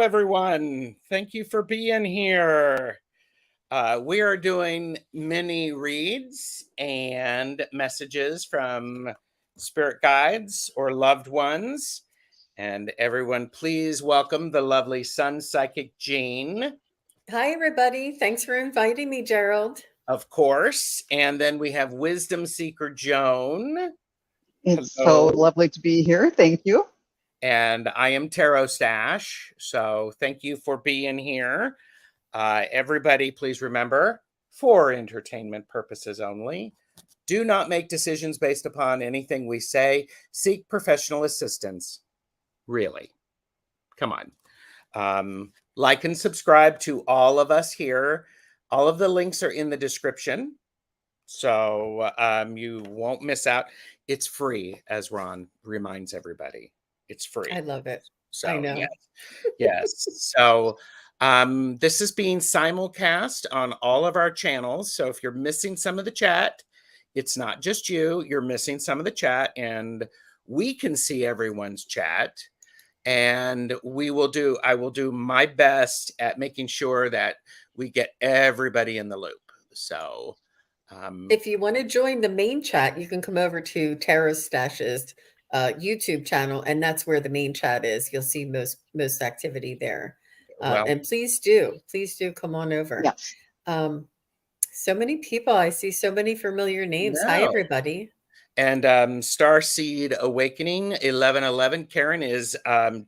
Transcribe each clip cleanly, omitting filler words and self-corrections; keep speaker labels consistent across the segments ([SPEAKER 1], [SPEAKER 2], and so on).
[SPEAKER 1] everyone. Thank you for being here. We are doing mini reads and messages from spirit guides or loved ones. And everyone, please welcome the lovely SunPsychic Jean.
[SPEAKER 2] Hi, everybody. Thanks for inviting me, Gerald.
[SPEAKER 1] Of course. And then we have Wisdom Seeker Joan.
[SPEAKER 3] It's so lovely to be here. Thank you.
[SPEAKER 1] And I am TarotStache. So thank you for being here. Everybody, please remember, for entertainment purposes only, do not make decisions based upon anything we say. Seek professional assistance. Really. Come on. Like and subscribe to all of us here. All of the links are in the description. So you won't miss out. It's free, as Ron reminds everybody. It's free.
[SPEAKER 2] I love it.
[SPEAKER 1] So,
[SPEAKER 2] I know.
[SPEAKER 1] Yes. So this is being simulcast on all of our channels. So if you're missing some of the chat, it's not just you. You're missing some of the chat, and we can see everyone's chat. And I will do my best at making sure that we get everybody in the loop. So
[SPEAKER 2] if you want to join the main chat, you can come over to TarotStache's YouTube channel, and that's where the main chat is. You'll see most activity there. And please do come on over.
[SPEAKER 3] Yes.
[SPEAKER 2] So many people. I see so many familiar names. Hi, everybody.
[SPEAKER 1] And Starseed Awakening 1111, Karen is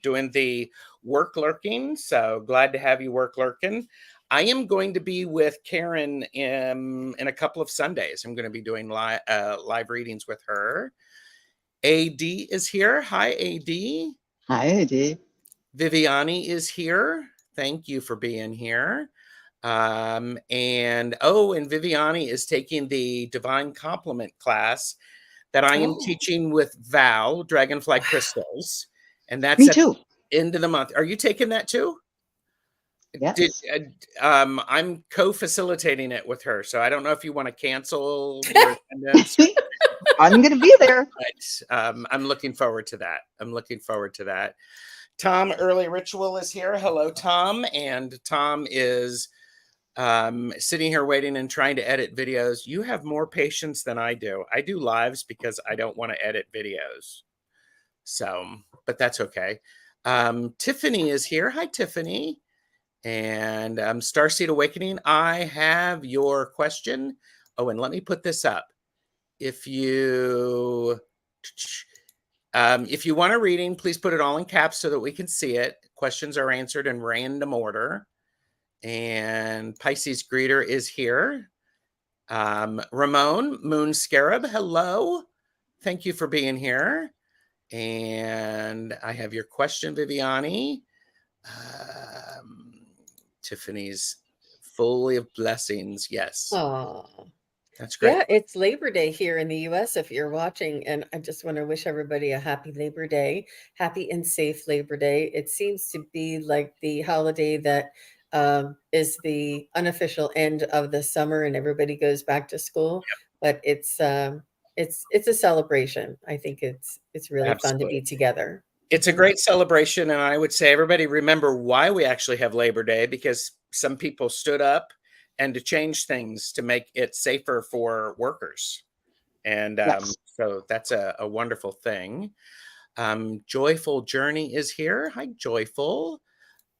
[SPEAKER 1] doing the work lurking. So glad to have you work lurking. I am going to be with Karen in a couple of Sundays. I'm going to be doing live readings with her. AD is here. Hi, AD.
[SPEAKER 3] Hi, AD.
[SPEAKER 1] Viviani is here. Thank you for being here. And Viviani is taking the Divine Compliment class that I am teaching with Val, Dragonfly Crystals. And that's
[SPEAKER 3] Me too.
[SPEAKER 1] At the end of the month. Are you taking that too?
[SPEAKER 3] Yes.
[SPEAKER 1] I'm co-facilitating it with her. So I don't know if you want to cancel your attendance.
[SPEAKER 3] I'm going to be there.
[SPEAKER 1] But, I'm looking forward to that. Tom Early Ritual is here. Hello, Tom. And Tom is sitting here waiting and trying to edit videos. You have more patience than I do. I do lives because I don't want to edit videos. So, but that's okay. Tiffany is here. Hi, Tiffany. And Starseed Awakening, I have your question. Oh, and let me put this up. If you want a reading, please put it all in caps so that we can see it. Questions are answered in random order. And Pisces Greeter is here. Ramon Moon Scarab, hello. Thank you for being here. And I have your question, Viviani. Tiffany's fully of blessings. Yes.
[SPEAKER 2] Oh,
[SPEAKER 1] that's great.
[SPEAKER 2] Yeah, it's Labor Day here in the U.S. if you're watching, and I just want to wish everybody a happy Labor Day, happy and safe Labor Day. It seems to be like the holiday that is the unofficial end of the summer, and everybody goes back to school. But it's a celebration. I think it's really fun to be together.
[SPEAKER 1] It's a great celebration, and I would say everybody remember why we actually have Labor Day, because some people stood up and to change things to make it safer for workers. And so that's a wonderful thing. Joyful Journey is here. Hi, Joyful.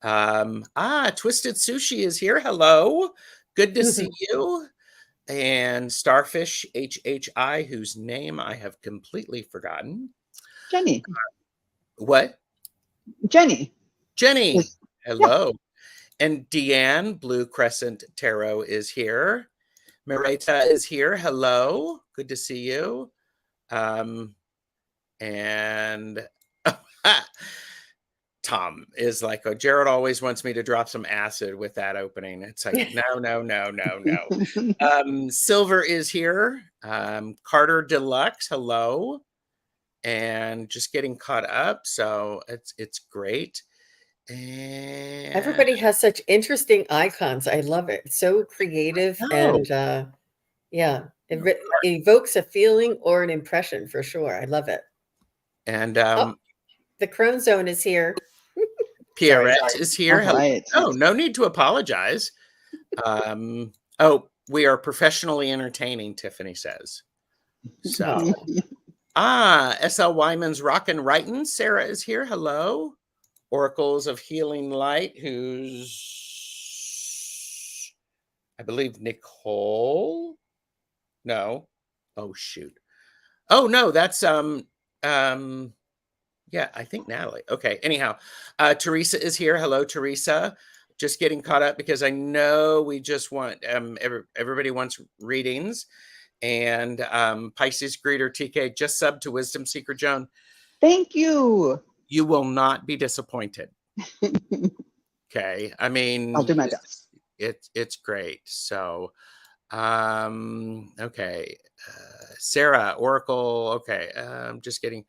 [SPEAKER 1] Twisted Sushi is here. Hello. Good to see you. And Starfish HHI, whose name I have completely forgotten.
[SPEAKER 3] Jenny.
[SPEAKER 1] What?
[SPEAKER 3] Jenny.
[SPEAKER 1] Hello. Yeah. And Deanne, Blue Crescent Tarot, is here. Marita is here. Hello. Good to see you. And Tom is like, oh, Jared always wants me to drop some acid with that opening. It's like, no. Silver is here. Carter Deluxe, hello. And just getting caught up. So it's great. And
[SPEAKER 2] everybody has such interesting icons. I love it. It's so creative. And it evokes a feeling or an impression for sure. I love it.
[SPEAKER 1] And
[SPEAKER 2] the Crone Zone is here.
[SPEAKER 1] Pierrette is here.
[SPEAKER 3] All right.
[SPEAKER 1] Oh, no need to apologize. Oh, we are professionally entertaining, Tiffany says. So, S.L. Wyman's Rockin' Writin'. Sarah is here. Hello. Oracles of Healing Light, who's, I believe, Nicole. No. Oh, shoot. Oh, no, that's, yeah, I think Natalie. Okay. Anyhow, Teresa is here. Hello, Teresa. Just getting caught up because I know we just want, everybody wants readings. And Pisces Greeter TK just subbed to Wisdom Seeker Joan.
[SPEAKER 3] Thank you.
[SPEAKER 1] You will not be disappointed. Okay. I mean,
[SPEAKER 3] I'll do my best.
[SPEAKER 1] It's great. So, okay. Sarah, Oracle. Okay. Just getting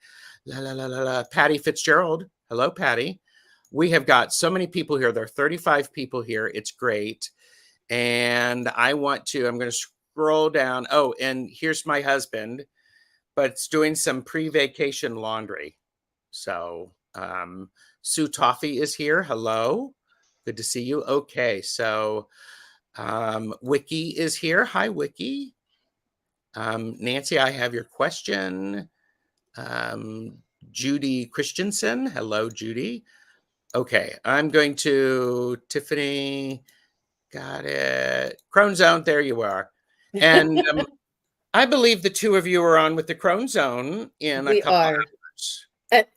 [SPEAKER 1] Patty Fitzgerald. Hello, Patty. We have got so many people here. There are 35 people here. It's great. And I'm going to scroll down. Oh, and here's my husband, but it's doing some pre-vacation laundry. So, Sue Toffee is here. Hello. Good to see you. Okay. So, Wiki is here. Hi, Wiki. Nancy, I have your question. Judy Christensen. Hello, Judy. Okay, I'm going to Tiffany. Got it. Crone Zone. There you are. And I believe the two of you are on with the Crone Zone in a couple of hours.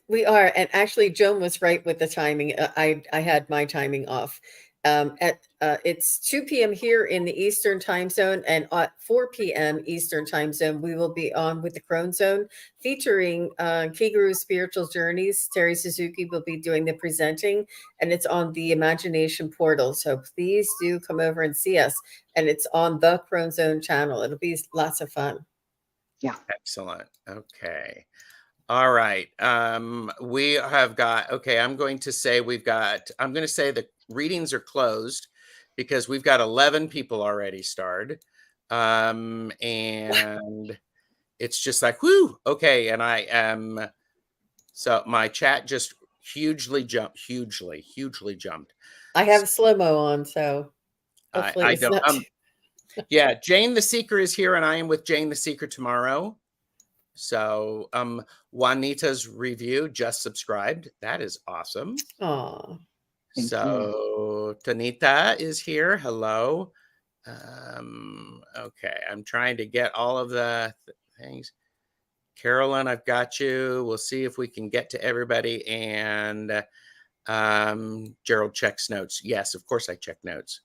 [SPEAKER 2] We are. And actually, Joan was right with the timing. I had my timing off. It's 2 p.m. here in the Eastern time zone, and at 4 p.m. Eastern time zone, we will be on with the Crone Zone featuring Kiguru Spiritual Journeys. Terry Suzuki will be doing the presenting, and it's on the Imagination Portal. So please do come over and see us. And it's on the Crone Zone channel. It'll be lots of fun.
[SPEAKER 3] Yeah.
[SPEAKER 1] Excellent. Okay. All right. We have got, okay, I'm going to say the readings are closed because we've got 11 people already starred. And it's just like, whoo, okay. And I am, so my chat just hugely jumped.
[SPEAKER 2] I have slow-mo on, so hopefully
[SPEAKER 1] I
[SPEAKER 2] it's
[SPEAKER 1] don't,
[SPEAKER 2] not
[SPEAKER 1] yeah, Jane the Seeker is here and I am with Jane the Seeker tomorrow. So, Juanita's review just subscribed. That is awesome.
[SPEAKER 2] Aw.
[SPEAKER 1] So, Tanita is here. Hello. Okay, I'm trying to get all of the things. Carolyn, I've got you. We'll see if we can get to everybody. And Gerald checks notes. Yes, of course I check notes.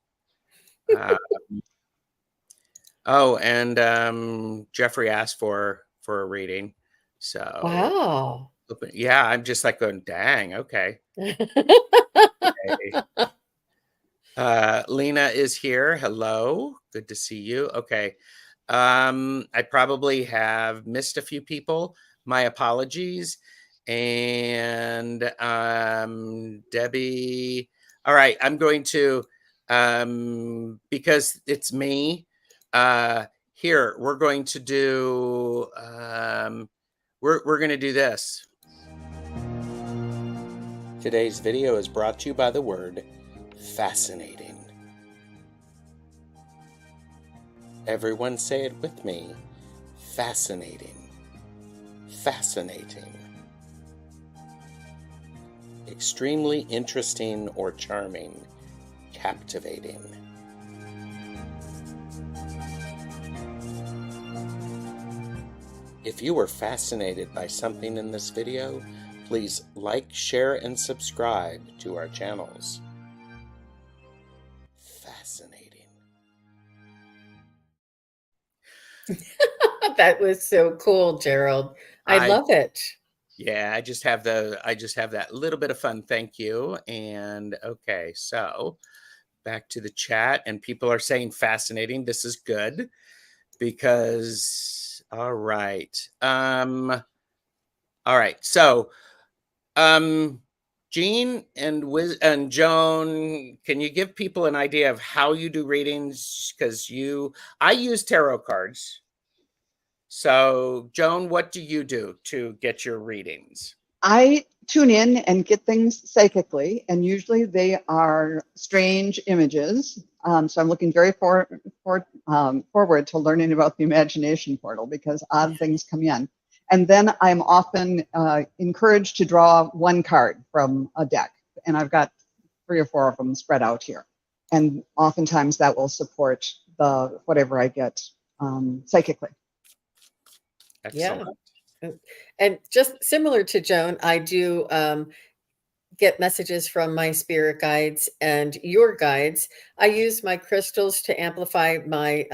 [SPEAKER 1] Oh, and Jeffrey asked for a reading. So
[SPEAKER 2] Wow.
[SPEAKER 1] yeah, I'm just like going, dang, okay. Lena is here. Hello. Good to see you. Okay. I probably have missed a few people. My apologies. And Debbie. All right, I'm going to because it's me. Here, we're going to do we're going to do this. Today's video is brought to you by the word fascinating. Everyone say it with me. Fascinating. Fascinating. Extremely interesting or charming. Captivating. If you were fascinated by something in this video, please like, share, and subscribe to our channels. Fascinating.
[SPEAKER 2] That was so cool, Gerald. I love it.
[SPEAKER 1] Yeah, I just have that little bit of fun. Thank you. And okay, so back to the chat, and people are saying fascinating. This is good because all right. So Jean and Joan, can you give people an idea of how you do readings? Because I use tarot cards. So Joan, what do you do to get your readings?
[SPEAKER 3] I tune in and get things psychically, and usually they are strange images. So I'm looking very forward to learning about the imagination portal because odd things come in. And then I'm often encouraged to draw one card from a deck, and I've got 3 or 4 of them spread out here. And oftentimes that will support the whatever I get psychically.
[SPEAKER 1] Excellent.
[SPEAKER 2] Yeah. And just similar to Joan, I do get messages from my spirit guides and your guides. I use my crystals to amplify my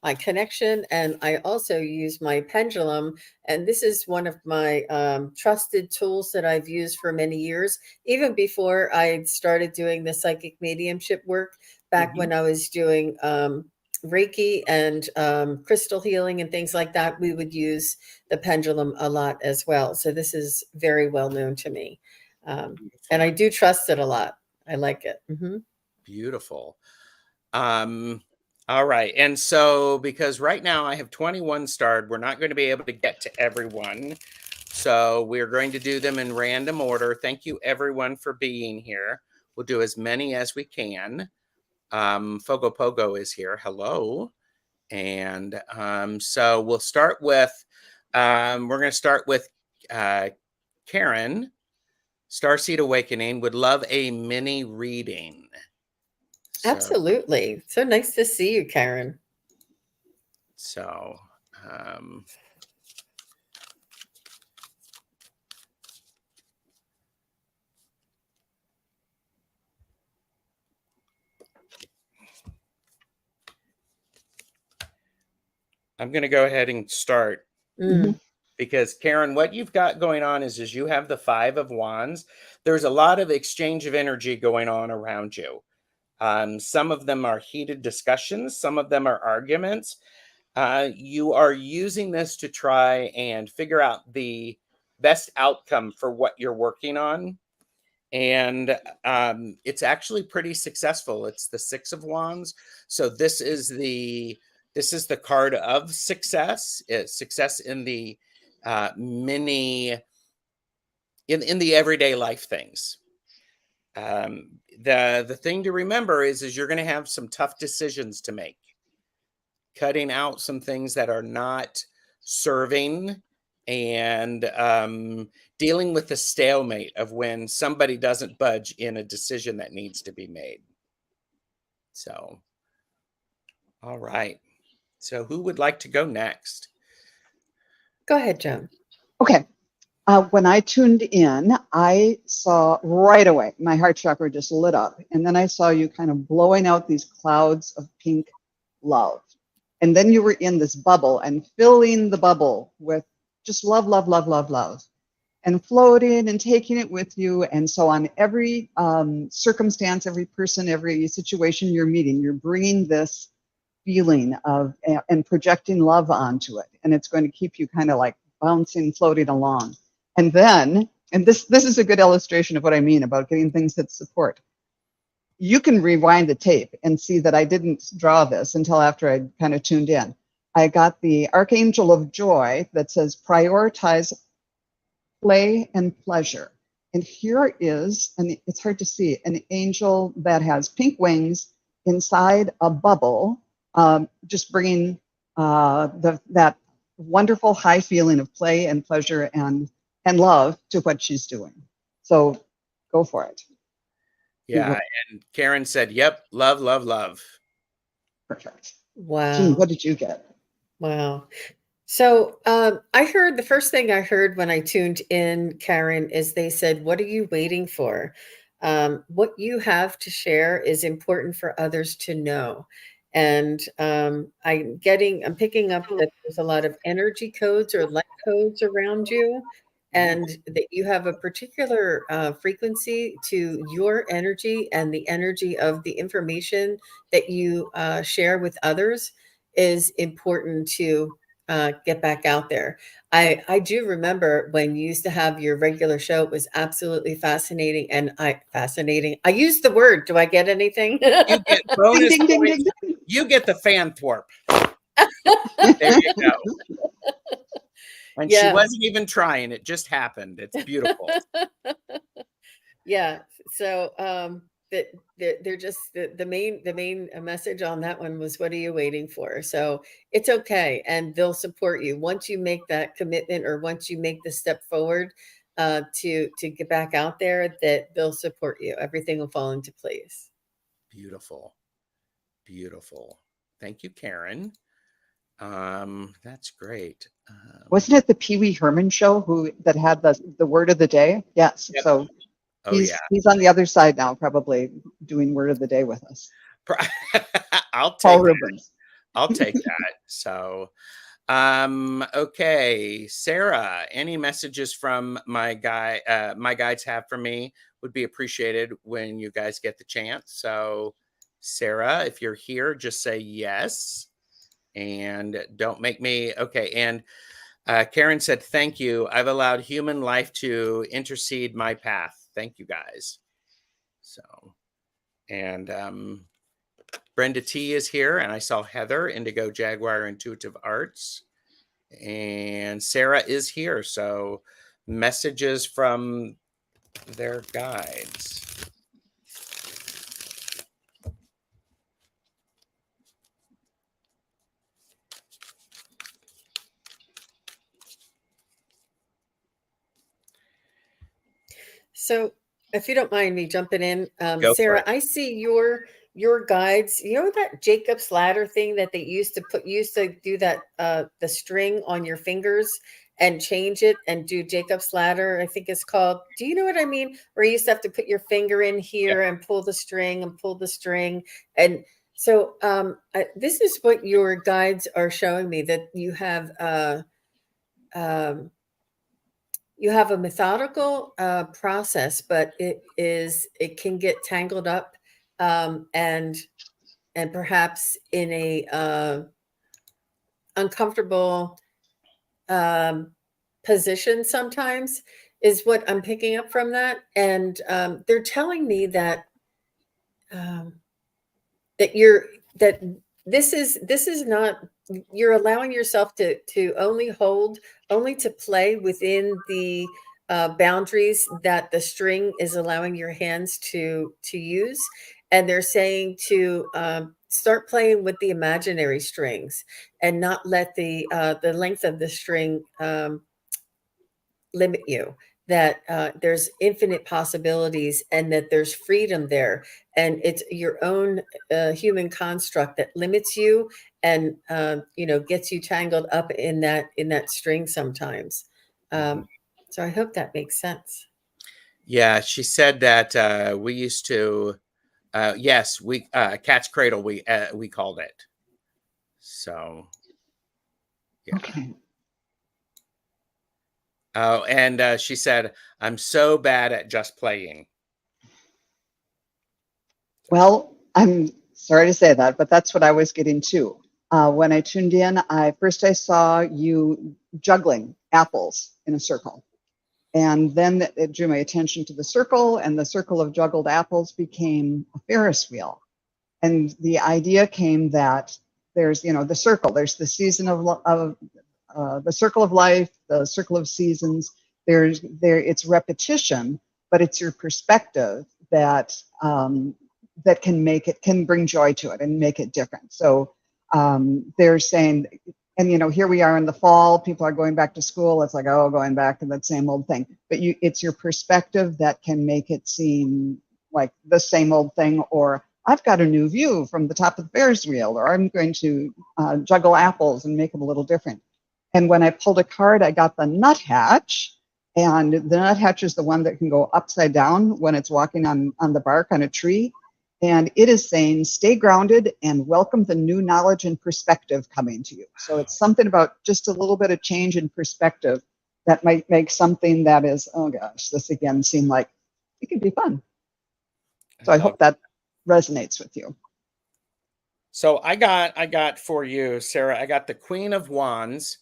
[SPEAKER 2] my connection, and I also use my pendulum. And this is one of my trusted tools that I've used for many years, even before I started doing the psychic mediumship work. Back when I was doing Reiki and crystal healing and things like that, we would use the pendulum a lot as well. So this is very well known to me. And I do trust it a lot. I like it.
[SPEAKER 1] Beautiful. All right. And so, because right now I have 21 starred, we're not going to be able to get to everyone. So we're going to do them in random order. Thank you everyone for being here. We'll do as many as we can. Fogo Pogo is here. Hello. And so we'll start with, we're going to start with Karen. Starseed Awakening would love a mini reading. So,
[SPEAKER 2] Absolutely. So nice to see you, Karen.
[SPEAKER 1] So, I'm going to go ahead and start. Because Karen, what you've got going on is you have the 5 of Wands. There's a lot of exchange of energy going on around you. Some of them are heated discussions. Some of them are arguments. You are using this to try and figure out the best outcome for what you're working on. And it's actually pretty successful. It's the 6 of Wands. So this is the card of success. It's success in the in the everyday life things. The thing to remember is you're going to have some tough decisions to make, cutting out some things that are not serving, and dealing with the stalemate of when somebody doesn't budge in a decision that needs to be made. So, all right. So who would like to go next?
[SPEAKER 2] Go ahead, Joan.
[SPEAKER 3] Okay. When I tuned in, I saw right away, my heart chakra just lit up. And then I saw you kind of blowing out these clouds of pink love. And then you were in this bubble and filling the bubble with just love, love, love, love, love. And floating and taking it with you. And so on every circumstance, every person, every situation you're meeting, you're bringing this feeling of and projecting love onto it. And it's going to keep you kind of like bouncing, floating along. And then, and this is a good illustration of what I mean about getting things that support. You can rewind the tape and see that I didn't draw this until after I kind of tuned in. I got the Archangel of Joy that says prioritize play and pleasure. And here is, and it's hard to see, an angel that has pink wings inside a bubble, just bringing that wonderful high feeling of play and pleasure and love to what she's doing. So go for it.
[SPEAKER 1] Yeah, and Karen said, yep, love, love, love.
[SPEAKER 3] Perfect.
[SPEAKER 2] Wow.
[SPEAKER 3] Jean, what did you get?
[SPEAKER 2] Wow. So I heard, the first thing I heard when I tuned in, Karen, is they said, what are you waiting for? What you have to share is important for others to know. And I'm picking up that there's a lot of energy codes or light codes around you, and that you have a particular frequency to your energy, and the energy of the information that you share with others is important to get back out there. I do remember when you used to have your regular show. It was absolutely fascinating. And I used the word. Do I get anything?
[SPEAKER 1] You get bonus
[SPEAKER 3] Ding, ding,
[SPEAKER 1] points.
[SPEAKER 3] ding, ding.
[SPEAKER 1] You get the fan thwarp. There you go. And she
[SPEAKER 2] Yeah.
[SPEAKER 1] wasn't even trying. It just happened. It's beautiful.
[SPEAKER 2] Yeah. So that they're just the main message on that one was, what are you waiting for? So it's okay, and they'll support you once you make that commitment, or once you make the step forward to get back out there, that they'll support you. Everything will fall into place.
[SPEAKER 1] Beautiful. Beautiful. Thank you, Karen. That's great.
[SPEAKER 3] Wasn't it the Pee Wee Herman show that had the word of the day? Yes.
[SPEAKER 1] Yep.
[SPEAKER 3] So
[SPEAKER 1] Oh,
[SPEAKER 3] he's on the other side now, probably doing word of the day with us.
[SPEAKER 1] I'll take
[SPEAKER 3] Paul
[SPEAKER 1] that.
[SPEAKER 3] Rubens.
[SPEAKER 1] I'll take that. So, okay, Sarah, any messages from my guides have for me would be appreciated when you guys get the chance. So, Sarah, if you're here, just say yes, and don't make me okay. And Karen said, "Thank you. I've allowed human life to intercede my path. Thank you, guys." So, and Brenda T is here, and I saw Heather, Indigo Jaguar Intuitive Arts, and Sarah is here. So messages from their guides.
[SPEAKER 2] So if you don't mind me jumping in,
[SPEAKER 1] Go for
[SPEAKER 2] Sarah,
[SPEAKER 1] it.
[SPEAKER 2] I see your guides. You know that Jacob's ladder thing that they used to do that the string on your fingers and change it and do Jacob's ladder, I think it's called. Do you know what I mean? Where you used to have to put your finger in here and pull the string and pull the string. And so this is what your guides are showing me, that you have a methodical process, but it can get tangled up, and perhaps in a uncomfortable position sometimes, is what I'm picking up from that. And they're telling me that um, that this is not, you're allowing yourself to only to play within the boundaries that the string is allowing your hands to use. And they're saying to start playing with the imaginary strings, and not let the length of the string limit you. That there's infinite possibilities, and that there's freedom there, and it's your own human construct that limits you, and gets you tangled up in that string sometimes. So I hope that makes sense.
[SPEAKER 1] Yeah, she said that we used to. Yes, we cat's cradle. We called it. So yeah.
[SPEAKER 3] Okay.
[SPEAKER 1] Oh, and she said, "I'm so bad at just playing."
[SPEAKER 3] Well, I'm sorry to say that, but that's what I was getting too. When I tuned in, I saw you juggling apples in a circle. And then it drew my attention to the circle, and the circle of juggled apples became a Ferris wheel. And the idea came that there's, the circle, there's the season of the circle of life, the circle of seasons. It's repetition, but it's your perspective that that can bring joy to it and make it different. So they're saying, and here we are in the fall, people are going back to school. It's like, oh, going back to that same old thing. But it's your perspective that can make it seem like the same old thing, or I've got a new view from the top of the Ferris wheel, or I'm going to juggle apples and make them a little different. And when I pulled a card, I got the nuthatch. And the nuthatch is the one that can go upside down when it's walking on the bark on a tree. And it is saying, stay grounded and welcome the new knowledge and perspective coming to you. So it's something about just a little bit of change in perspective that might make something that is, oh gosh, this again seem like it could be fun. So I hope that resonates with you.
[SPEAKER 1] So I got for you, Sarah, I got the Queen of Wands,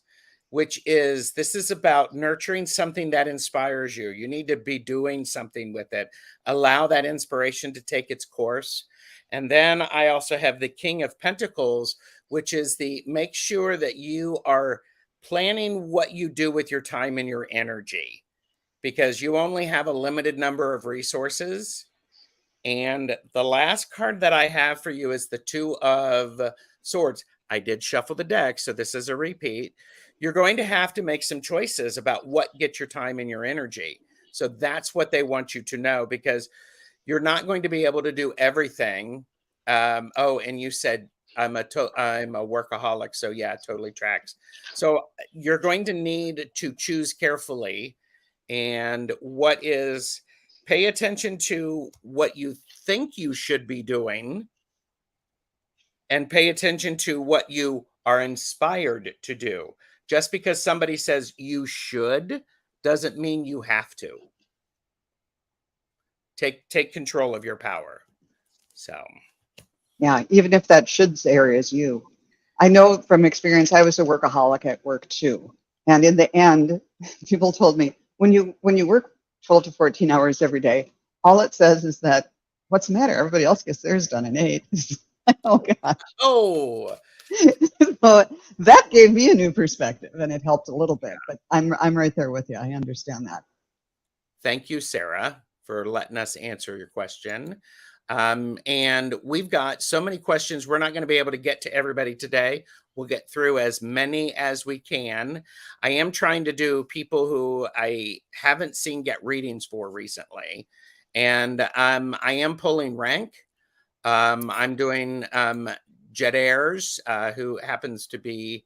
[SPEAKER 1] which this is about nurturing something that inspires you. You need to be doing something with it. Allow that inspiration to take its course. And then I also have the King of Pentacles, which is make sure that you are planning what you do with your time and your energy, because you only have a limited number of resources. And the last card that I have for you is the Two of Swords. I did shuffle the deck, so this is a repeat. You're going to have to make some choices about what gets your time and your energy. So that's what they want you to know, because you're not going to be able to do everything. Oh, and you said I'm a workaholic, so yeah, it totally tracks. So you're going to need to choose carefully, and pay attention to what you think you should be doing, and pay attention to what you are inspired to do. Just because somebody says you should doesn't mean you have to. Take control of your power. So,
[SPEAKER 3] yeah, even if that should area is you. I know from experience, I was a workaholic at work too. And in the end, people told me, when you work 12 to 14 hours every day, all it says is that, what's the matter? Everybody else gets theirs done in 8. Oh, gosh.
[SPEAKER 1] oh,
[SPEAKER 3] So that gave me a new perspective, and it helped a little bit. But I'm right there with you. I understand that.
[SPEAKER 1] thank you, Sarah, for letting us answer your question. And we've got so many questions. We're not going to be able to get to everybody today. We'll get through as many as we can. I am trying to do people who I haven't seen get readings for recently. And I am pulling rank. I'm doing Jet Airs, who happens to be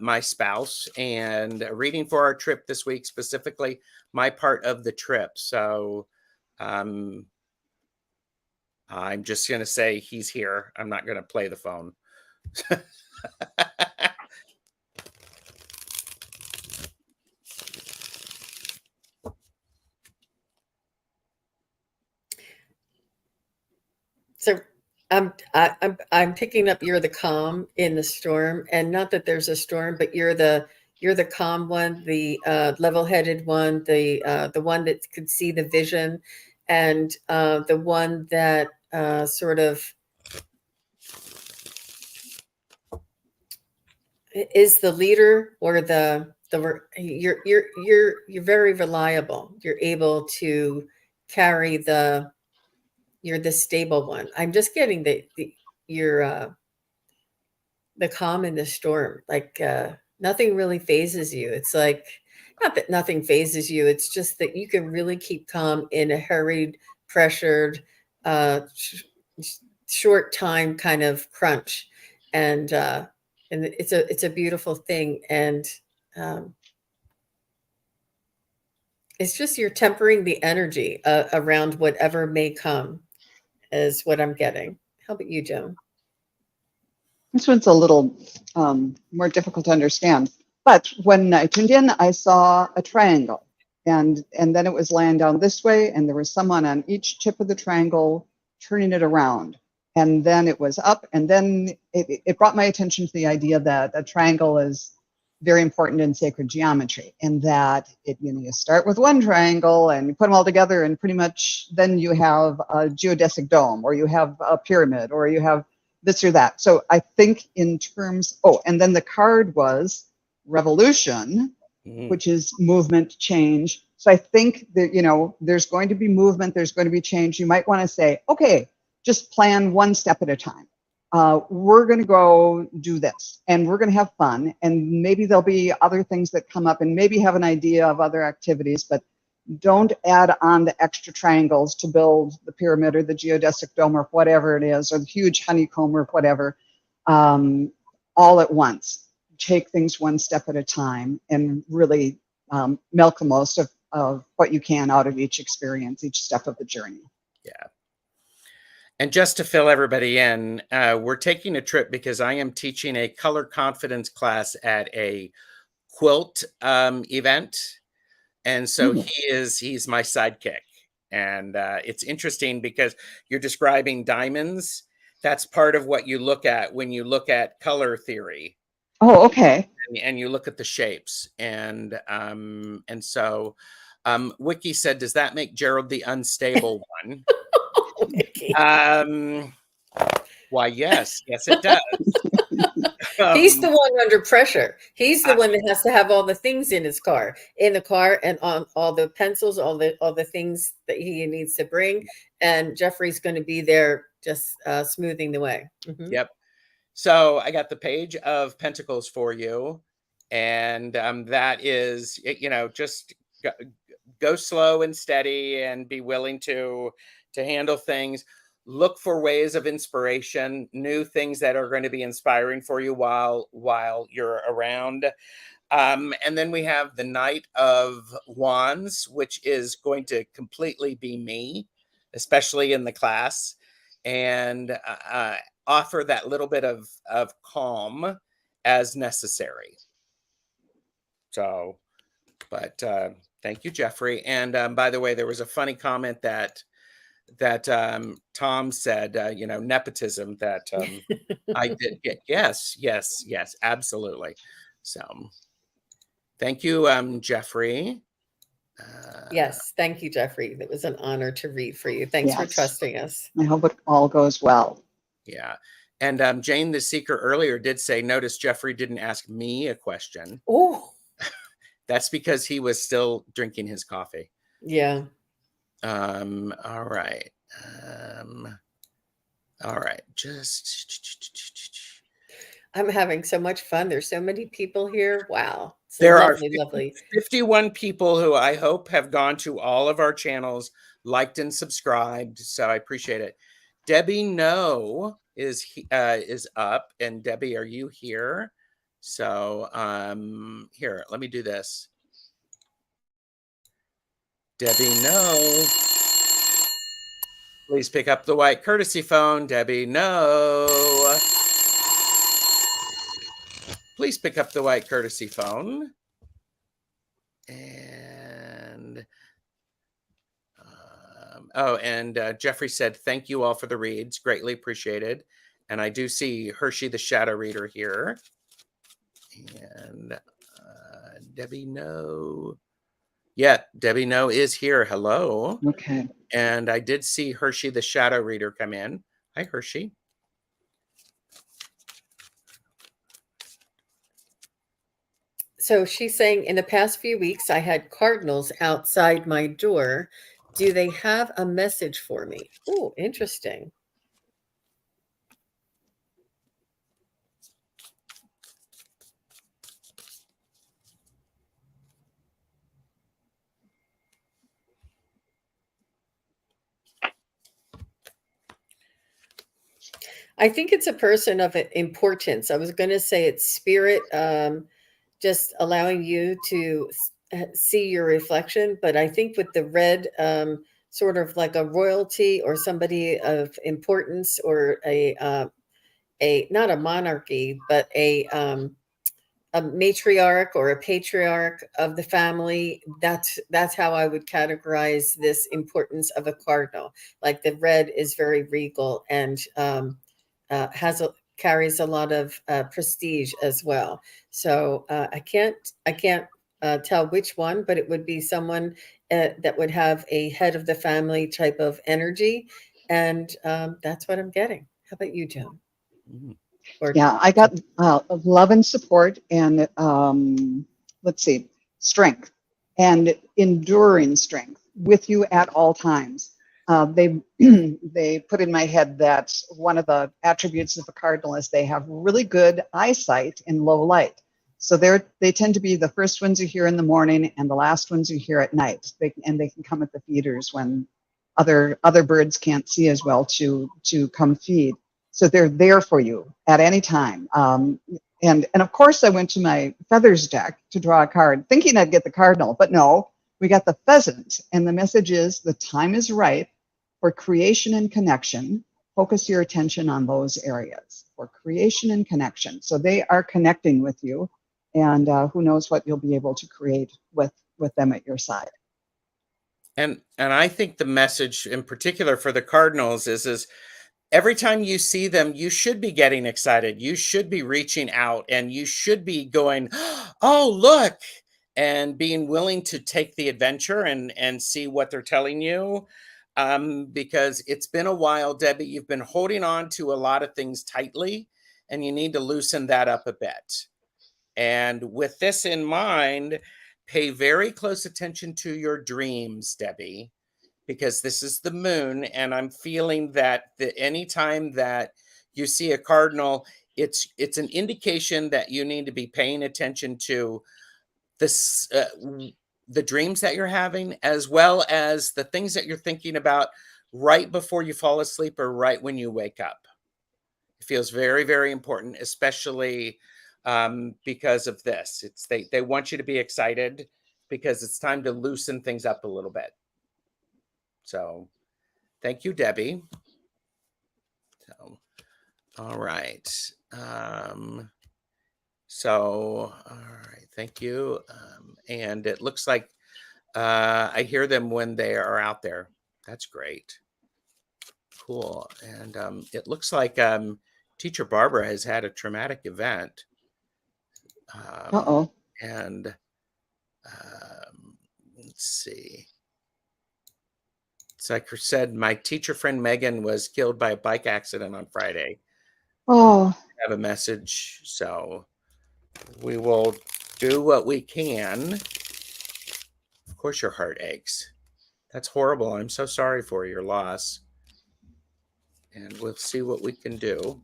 [SPEAKER 1] my spouse, and a reading for our trip this week, specifically my part of the trip. So I'm just going to say he's here. I'm not going to play the phone.
[SPEAKER 2] So I'm picking up you're the calm in the storm, and not that there's a storm, but you're the calm one, the level-headed one, the one that could see the vision, and the one that sort of is the leader, or you're very reliable. You're able to carry you're the stable one. I'm just getting you're the calm in the storm. Like nothing really phases you. It's like, not that nothing phases you. It's just that you can really keep calm in a hurried, pressured, short time kind of crunch, and it's a beautiful thing. And it's just you're tempering the energy around whatever may come, is what I'm getting. How about you, Joan?
[SPEAKER 3] This one's a little more difficult to understand. But when I tuned in, I saw a triangle. And then it was laying down this way, and there was someone on each tip of the triangle turning it around. And then it was up, and then it brought my attention to the idea that a triangle is very important in sacred geometry, and that you start with one triangle and you put them all together, and pretty much then you have a geodesic dome, or you have a pyramid, or you have this or that. So I think in terms, and then the card was revolution, which is movement, change. So I think that, there's going to be movement, there's going to be change. You might want to say, okay, just plan one step at a time. We're going to go do this, and we're going to have fun, and maybe there'll be other things that come up, and maybe have an idea of other activities, but don't add on the extra triangles to build the pyramid or the geodesic dome or whatever it is, or the huge honeycomb or whatever, all at once. Take things one step at a time, and really milk the most of what you can out of each experience, each step of the journey.
[SPEAKER 1] Yeah. And just to fill everybody in, we're taking a trip because I am teaching a color confidence class at a quilt event. And so he's my sidekick. And it's interesting because you're describing diamonds. That's part of what you look at when you look at color theory.
[SPEAKER 3] Oh, okay.
[SPEAKER 1] And you look at the shapes. And so Wiki said, does that make Gerald the unstable one? Why, yes, it does.
[SPEAKER 2] He's the one under pressure. He's the one that has to have all the things in the car, and on all the pencils, all the things that he needs to bring. And Jeffrey's going to be there, just smoothing the way. Mm-hmm.
[SPEAKER 1] Yep. So I got the Page of Pentacles for you, and that is, just go slow and steady, and be willing to handle things. Look for ways of inspiration, new things that are going to be inspiring for you while you're around. And then we have the Knight of Wands, which is going to completely be me, especially in the class, and offer that little bit of calm as necessary. So, but thank you, Jeffrey. And by the way, there was a funny comment that Tom said, nepotism, that I did get. Yes, absolutely. So thank you, Jeffrey.
[SPEAKER 2] Yes, thank you, Jeffrey. It was an honor to read for you. Thanks for trusting us.
[SPEAKER 3] I hope it all goes well.
[SPEAKER 1] Yeah. And Jane the Seeker earlier did say, notice Jeffrey didn't ask me a question.
[SPEAKER 2] Oh,
[SPEAKER 1] that's because he was still drinking his coffee.
[SPEAKER 2] Yeah.
[SPEAKER 1] All right. All right.
[SPEAKER 2] I'm having so much fun. There's so many people here. Wow.
[SPEAKER 1] There
[SPEAKER 2] lovely,
[SPEAKER 1] are
[SPEAKER 2] lovely.
[SPEAKER 1] 51 people who I hope have gone to all of our channels, liked and subscribed. So I appreciate it. Debbie No is up. And Debbie, are you here? So here, let me do this. Debbie No. Please pick up the white courtesy phone. Debbie No. Please pick up the white courtesy phone. And Jeffrey said, thank you all for the reads. Greatly appreciated. And I do see Hershey the Shadow Reader here. And Debbie No. Yeah, Debbie No is here. Hello.
[SPEAKER 3] Okay.
[SPEAKER 1] And I did see Hershey the Shadow Reader come in. Hi, Hershey.
[SPEAKER 2] So she's saying, in the past few weeks, I had cardinals outside my door. Do they have a message for me? Oh, interesting. I think it's a person of importance. I was going to say it's spirit, just allowing you to see your reflection. But I think with the red, sort of like a royalty or somebody of importance, or a not a monarchy, but a matriarch or a patriarch of the family. That's how I would categorize this importance of a cardinal. Like the red is very regal and carries a lot of prestige as well. So I can't tell which one, but it would be someone that would have a head of the family type of energy, and that's what I'm getting. How about you, Joan?
[SPEAKER 3] Yeah, I got love and support, and let's see, strength and enduring strength with you at all times. They put in my head that one of the attributes of a cardinal is they have really good eyesight in low light. So they tend to be the first ones you hear in the morning and the last ones you hear at night. They can come at the feeders when other birds can't see as well to come feed. So they're there for you at any time. And of course I went to my feathers deck to draw a card thinking I'd get the cardinal, but no, we got the pheasant. And the message is the time is right for creation and connection. Focus your attention on those areas for creation and connection. So they are connecting with you, and who knows what you'll be able to create with them at your side.
[SPEAKER 1] And I think the message in particular for the cardinals is every time you see them, you should be getting excited. You should be reaching out, and you should be going, oh, look, and being willing to take the adventure and see what they're telling you. Because it's been a while, Debbie, you've been holding on to a lot of things tightly, and you need to loosen that up a bit. And with this in mind, pay very close attention to your dreams, Debbie, because this is the moon, and I'm feeling that anytime that you see a cardinal, it's an indication that you need to be paying attention to this, the dreams that you're having, as well as the things that you're thinking about right before you fall asleep or right when you wake up. It feels very, very important, especially because of this. They want you to be excited because it's time to loosen things up a little bit. So thank you, Debbie. So, all right. All right, thank you. And it looks like I hear them when they are out there. That's great. Cool. And it looks like Teacher Barbara has had a traumatic event.
[SPEAKER 3] Uh-oh.
[SPEAKER 1] And let's see. It's like I said, my teacher friend Megan was killed by a bike accident on Friday.
[SPEAKER 3] Oh,
[SPEAKER 1] I have a message, so we will do what we can. Of course, your heart aches. That's horrible. I'm so sorry for your loss. And we'll see what we can do.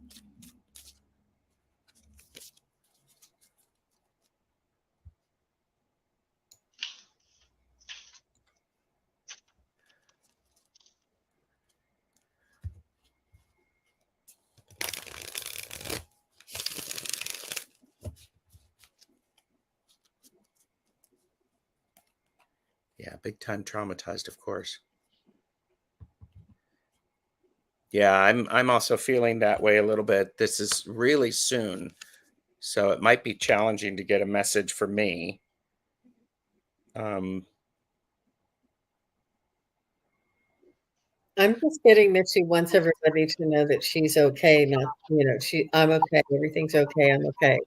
[SPEAKER 1] Yeah, big time traumatized, of course. Yeah, I'm also feeling that way a little bit. This is really soon, so it might be challenging to get a message for me.
[SPEAKER 2] I'm just getting that she wants everybody to know that she's okay. Not, I'm okay. Everything's okay. I'm okay.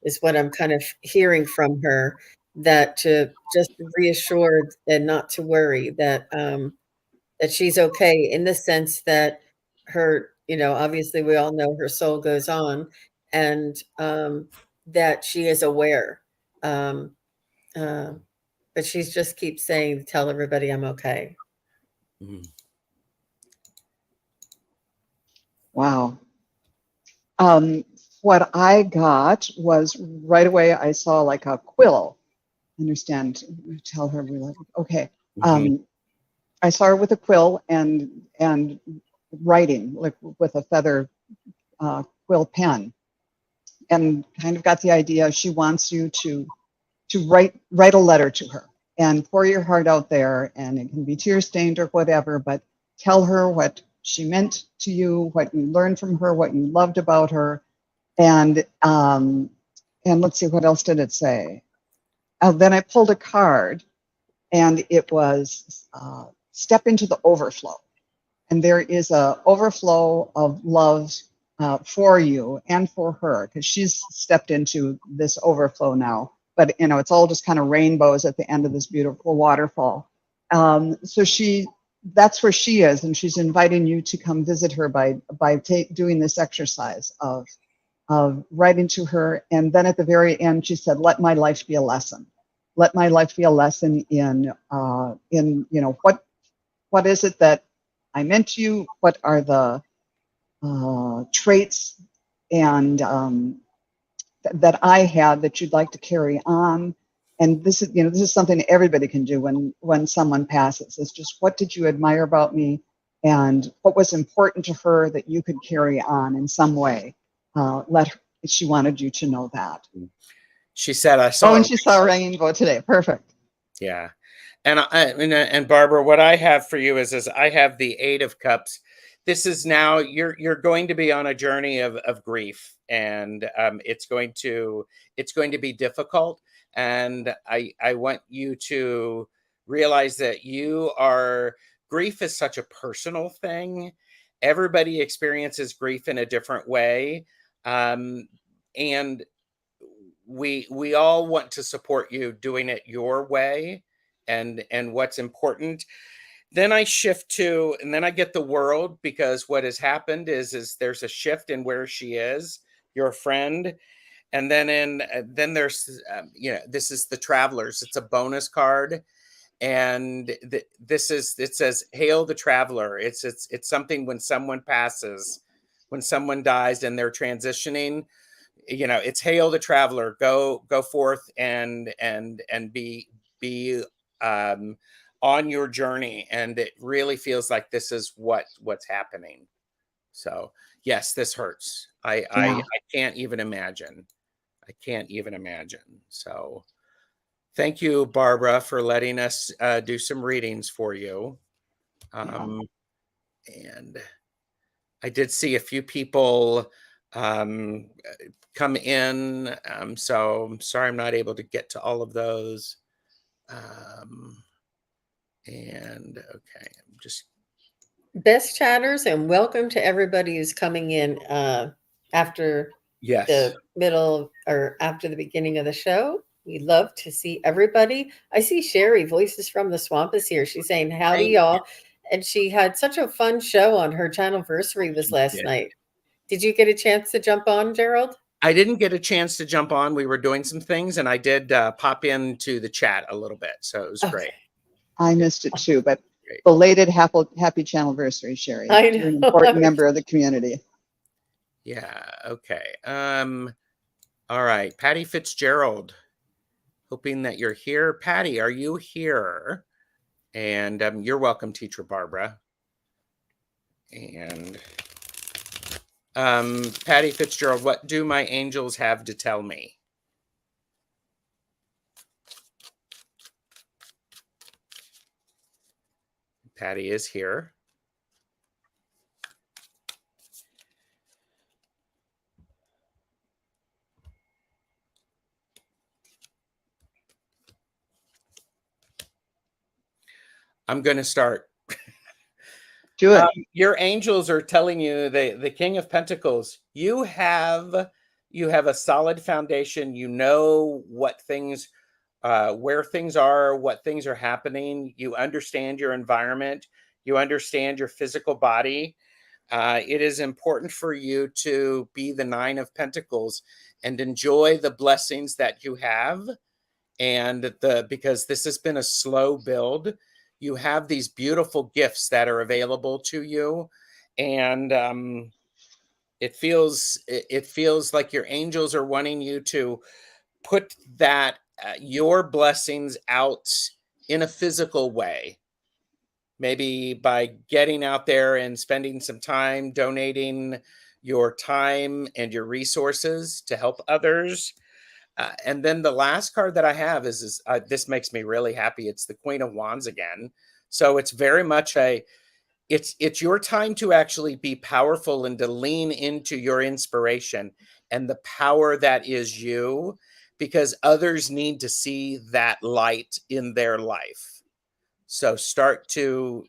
[SPEAKER 2] Is what I'm kind of hearing from her. That to just reassured and not to worry that that she's okay in the sense that her, obviously we all know her soul goes on, and that she is aware. Um, but she's just keeps saying, "Tell everybody I'm okay."
[SPEAKER 1] Mm.
[SPEAKER 3] wow. What I got was right away, I saw like a quill. Understand? Tell her we love her. Okay. I saw her with a quill and writing, like with a feather quill pen, and kind of got the idea she wants you to write a letter to her and pour your heart out there, and it can be tear stained or whatever, but tell her what she meant to you, what you learned from her, what you loved about her, and let's see, what else did it say? Then I pulled a card, and it was step into the overflow. And there is a overflow of love for you and for her, because she's stepped into this overflow now. But it's all just kind of rainbows at the end of this beautiful waterfall. So that's where she is, and she's inviting you to come visit her by doing this exercise of writing to her. And then at the very end, she said, "Let my life be a lesson. Let my life be a lesson in what is it that I meant to you? What are the traits and that I had that you'd like to carry on?" And this is something everybody can do when someone passes. It's just, what did you admire about me, and what was important to her that you could carry on in some way? She wanted you to know that.
[SPEAKER 1] She said, "I saw."
[SPEAKER 3] Oh, and she saw a rainbow today. Perfect.
[SPEAKER 1] Yeah. And Barbara, what I have for you is I have the 8 of Cups. This is now you're going to be on a journey of grief, and it's going to be difficult. And I want you to realize that grief is such a personal thing. Everybody experiences grief in a different way, and we all want to support you doing it your way and what's important. Then I shift and then I get the world, because what has happened is there's a shift in where she is. you're a friend. And then there's this is the Travelers. It's a bonus card, and it says hail the traveler. It's something when someone passes, when someone dies and they're transitioning, it's hail the traveler, go forth and be on your journey. And it really feels like this is what's happening. So yes, this hurts. I can't even imagine. I can't even imagine. So thank you, Barbara, for letting us do some readings for you. And I did see a few people come in. So I'm sorry I'm not able to get to all of those. And okay, I'm just
[SPEAKER 2] Best chatters, and welcome to everybody who's coming in after the middle or after the beginning of the show. We love to see everybody. I see Sherry, Voices from the Swamp, is here. She's saying howdy, y'all. And she had such a fun show on her channelversary was last night. Did you get a chance to jump on, Gerald?
[SPEAKER 1] I didn't get a chance to jump on. We were doing some things, and I did pop into the chat a little bit. So it was great.
[SPEAKER 3] I missed it too, but belated happy channelversary, Sherry.
[SPEAKER 2] I know.
[SPEAKER 3] You're an important member of the community.
[SPEAKER 1] Yeah. Okay. All right. Patty Fitzgerald, hoping that you're here. Patty, are you here? And you're welcome, Teacher Barbara. And Patty Fitzgerald, what do my angels have to tell me? Patty is here. I'm going to start.
[SPEAKER 3] Do it.
[SPEAKER 1] Your angels are telling you, the King of Pentacles, you have a solid foundation. You know what things, where things are, what things are happening. You understand your environment. You understand your physical body. It is important for you to be the Nine of Pentacles and enjoy the blessings that you have. And because this has been a slow build, you have these beautiful gifts that are available to you. And it feels like your angels are wanting you to put that your blessings out in a physical way, maybe by getting out there and spending some time donating your time and your resources to help others. And then the last card that I have is this makes me really happy. It's the Queen of Wands again. So it's very much it's your time to actually be powerful and to lean into your inspiration and the power that is you, because others need to see that light in their life. So start to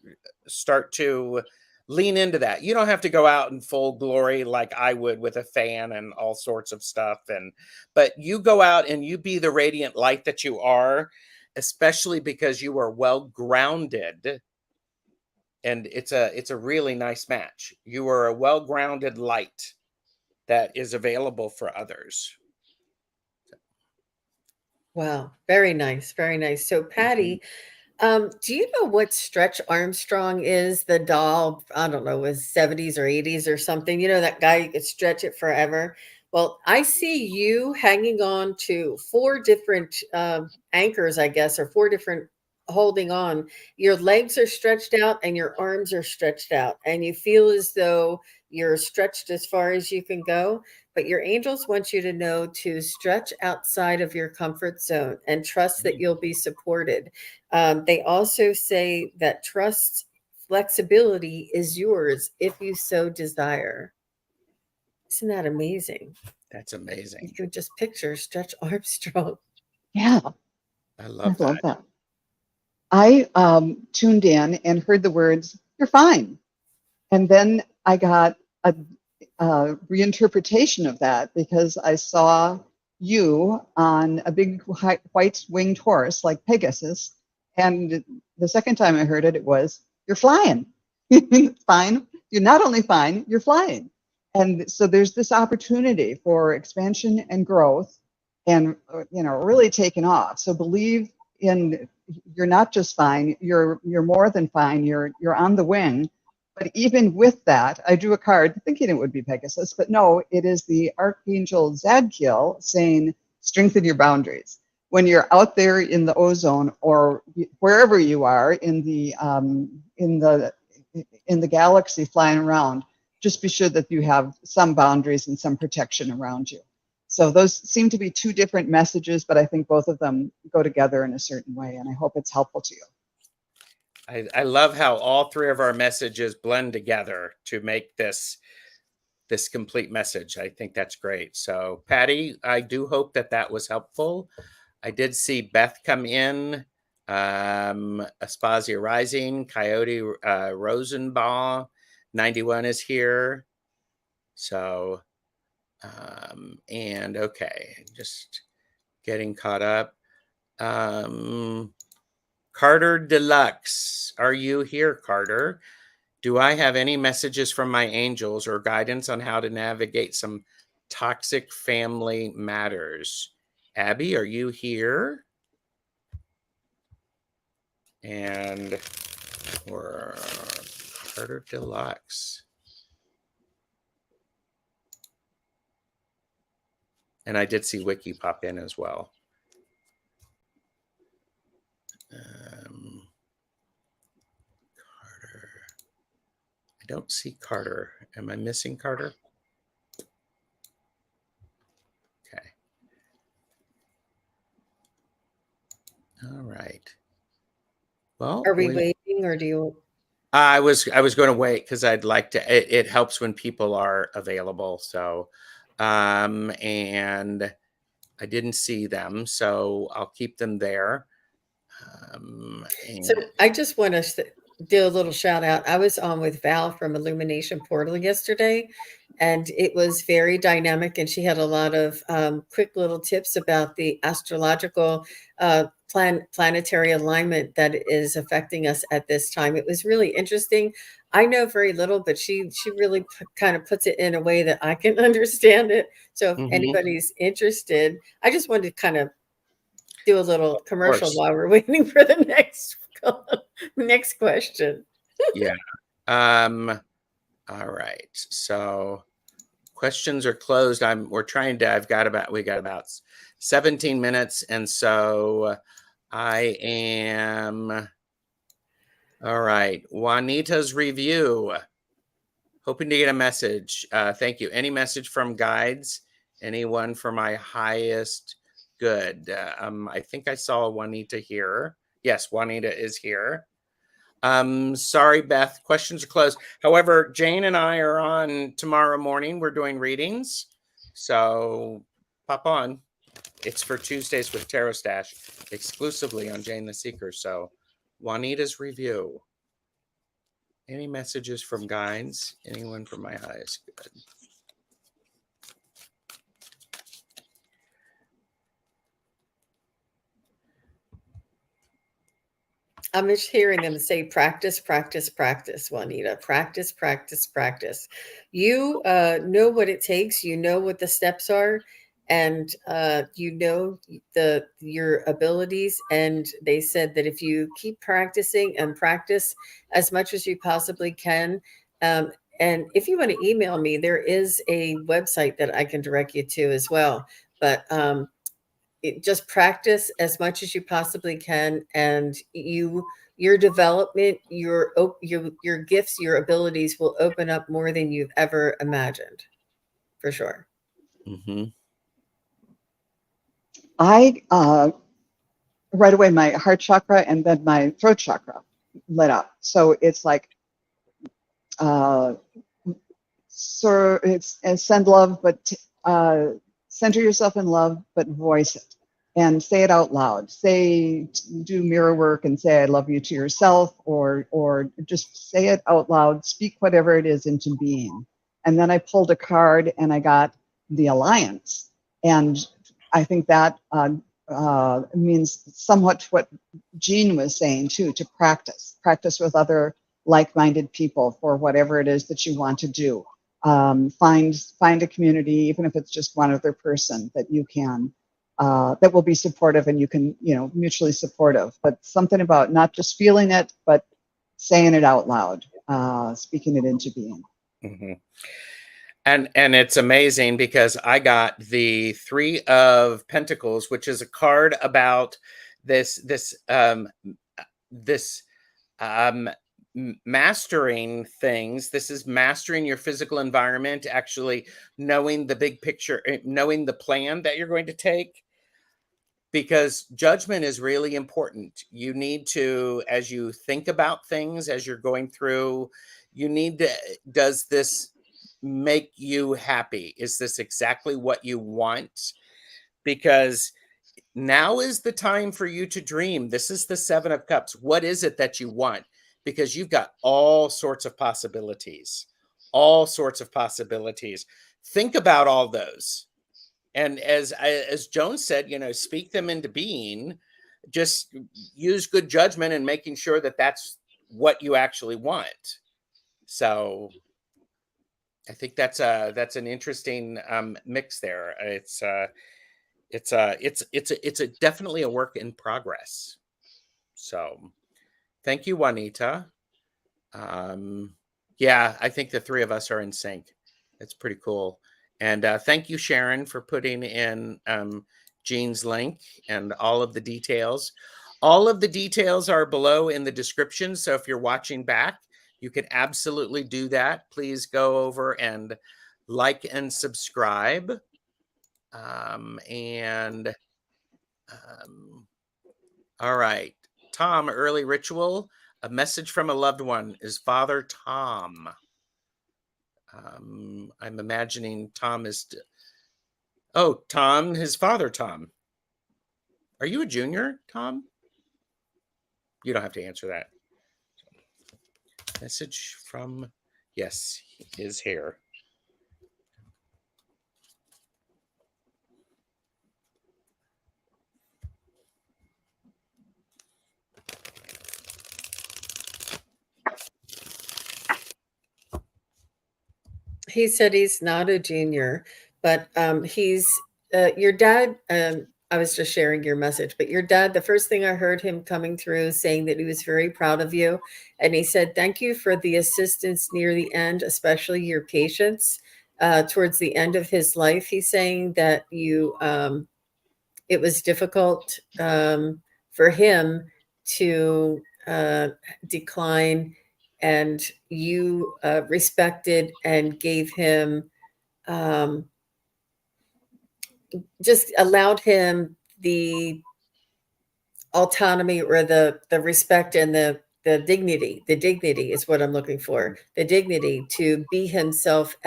[SPEAKER 1] lean into that. You don't have to go out in full glory like I would with a fan and all sorts of stuff. But you go out and you be the radiant light that you are, especially because you are well grounded. And it's a really nice match. You are a well-grounded light that is available for others.
[SPEAKER 2] Wow. Very nice. Very nice. So Patty, do you know what Stretch Armstrong is? The doll, I don't know, was 70s or 80s or something. You know, that guy, you could stretch it forever. Well, I see you hanging on to 4 different anchors, I guess, or 4 different holding on. Your legs are stretched out and your arms are stretched out. And you feel as though you're stretched as far as you can go. But your angels want you to know to stretch outside of your comfort zone and trust that you'll be supported. They also say that trust, flexibility is yours if you so desire. Isn't that amazing?
[SPEAKER 1] That's amazing.
[SPEAKER 2] You could just picture Stretch Armstrong.
[SPEAKER 3] Yeah.
[SPEAKER 1] I love that.
[SPEAKER 3] I tuned in and heard the words, "You're fine." And then I got a reinterpretation of that because I saw you on a big white winged horse like Pegasus. And the second time I heard it, it was, "You're flying." Fine. You're not only fine, you're flying. And so there's this opportunity for expansion and growth, and really taking off. So believe in, you're not just fine, you're more than fine, you're on the wing. But even with that, I drew a card thinking it would be Pegasus, but no, it is the Archangel Zadkiel saying, strengthen your boundaries. When you're out there in the ozone or wherever you are in the galaxy flying around, just be sure that you have some boundaries and some protection around you. So those seem to be two different messages, but I think both of them go together in a certain way, and I hope it's helpful to you.
[SPEAKER 1] I love how all three of our messages blend together to make this complete message. I think that's great. So Patty, I do hope that was helpful. I did see Beth come in, Aspasia Rising, Coyote Rosenbaugh, 91 is here. So, and okay, just getting caught up. Carter Deluxe, are you here, Carter? Do I have any messages from my angels or guidance on how to navigate some toxic family matters? Abby, are you here? And for Carter Deluxe. And I did see Wiki pop in as well. Carter. I don't see Carter. Am I missing Carter? Okay. All right. Well,
[SPEAKER 2] Are we waiting, or do you?
[SPEAKER 1] I was going to wait because I'd like to. It helps when people are available. So, and I didn't see them, so I'll keep them there.
[SPEAKER 2] So I just want to do a little shout out. I was on with Val from Illumination Portal yesterday, and it was very dynamic, and she had a lot of quick little tips about the astrological planetary alignment that is affecting us at this time. It was really interesting. I know very little, but she really kind of puts it in a way that I can understand it. So if anybody's interested, I just wanted to kind of do a little commercial while we're waiting for the next question.
[SPEAKER 1] Yeah. All right. So questions are closed. We got about 17 minutes. And so I am, all right. Juanita's review. Hoping to get a message. Thank you. Any message from guides? Anyone for my highest good? I think I saw Juanita here. Yes, Juanita is here. Sorry, Beth, questions are closed. However, Jane and I are on tomorrow morning. We're doing readings. So pop on. It's for Tuesdays with TarotStache, exclusively on Jane the Seeker. So Juanita's review. Any messages from guides? Anyone from my highest good?
[SPEAKER 2] I'm just hearing them say practice, practice, practice, Juanita. Practice, practice, practice. You know what it takes. You know what the steps are, and you know your abilities. And they said that if you keep practicing and practice as much as you possibly can, and if you want to email me, there is a website that I can direct you to as well. But just practice as much as you possibly can, and your development, your gifts, your abilities will open up more than you've ever imagined, for sure.
[SPEAKER 3] I right away, my heart chakra and then my throat chakra lit up. So it's like, so it's send love, but center yourself in love, but voice it and say it out loud. Do mirror work and say I love you to yourself, or just say it out loud. Speak whatever it is into being. And then I pulled a card and I got the Alliance, and I think that means somewhat what Jean was saying too, to practice with other like-minded people for whatever it is that you want to do. Find a community, even if it's just one other person that you can, that will be supportive, and you can, mutually supportive. But something about not just feeling it, but saying it out loud, speaking it into being.
[SPEAKER 1] Mm-hmm. And it's amazing because I got the 3 of Pentacles, which is a card about this mastering things. This is mastering your physical environment, actually knowing the big picture, knowing the plan that you're going to take, because judgment is really important. You need to, as you think about things, as you're going through, you need to, does this make you happy? Is this exactly what you want? Because now is the time for you to dream. This is the 7 of Cups. What is it that you want? Because you've got all sorts of possibilities, all sorts of possibilities. Think about all those. And as Joan said, speak them into being. Just use good judgment and making sure that that's what you actually want. So I think that's an interesting mix there. It's definitely a work in progress. So thank you, Juanita. Yeah, I think the 3 of us are in sync. It's pretty cool. And thank you, Sharon, for putting in Jean's link and all of the details. All of the details are below in the description. So if you're watching back, you can absolutely do that. Please go over and like and subscribe. All right. Tom, early ritual. A message from a loved one is Father Tom. I'm imagining Tom is... Oh, Tom, his father, Tom. Are you a junior, Tom? You don't have to answer that. Message from... Yes, he is here.
[SPEAKER 2] He said he's not a junior, but he's your dad. I was just sharing your message, but your dad, the first thing I heard him coming through saying that he was very proud of you. And he said, thank you for the assistance near the end, especially your patience towards the end of his life. He's saying that you, it was difficult for him to decline, and you respected and gave him, just allowed him the autonomy, or the respect and the dignity. The dignity is what I'm looking for. The dignity to be himself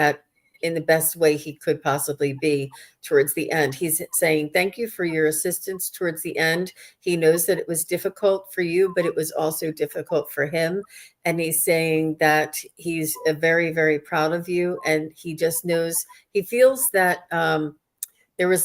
[SPEAKER 2] in the best way he could possibly be towards the end. He's saying, thank you for your assistance towards the end. He knows that it was difficult for you, but it was also difficult for him. And he's saying that he's very, very proud of you. And he just knows, he feels that there was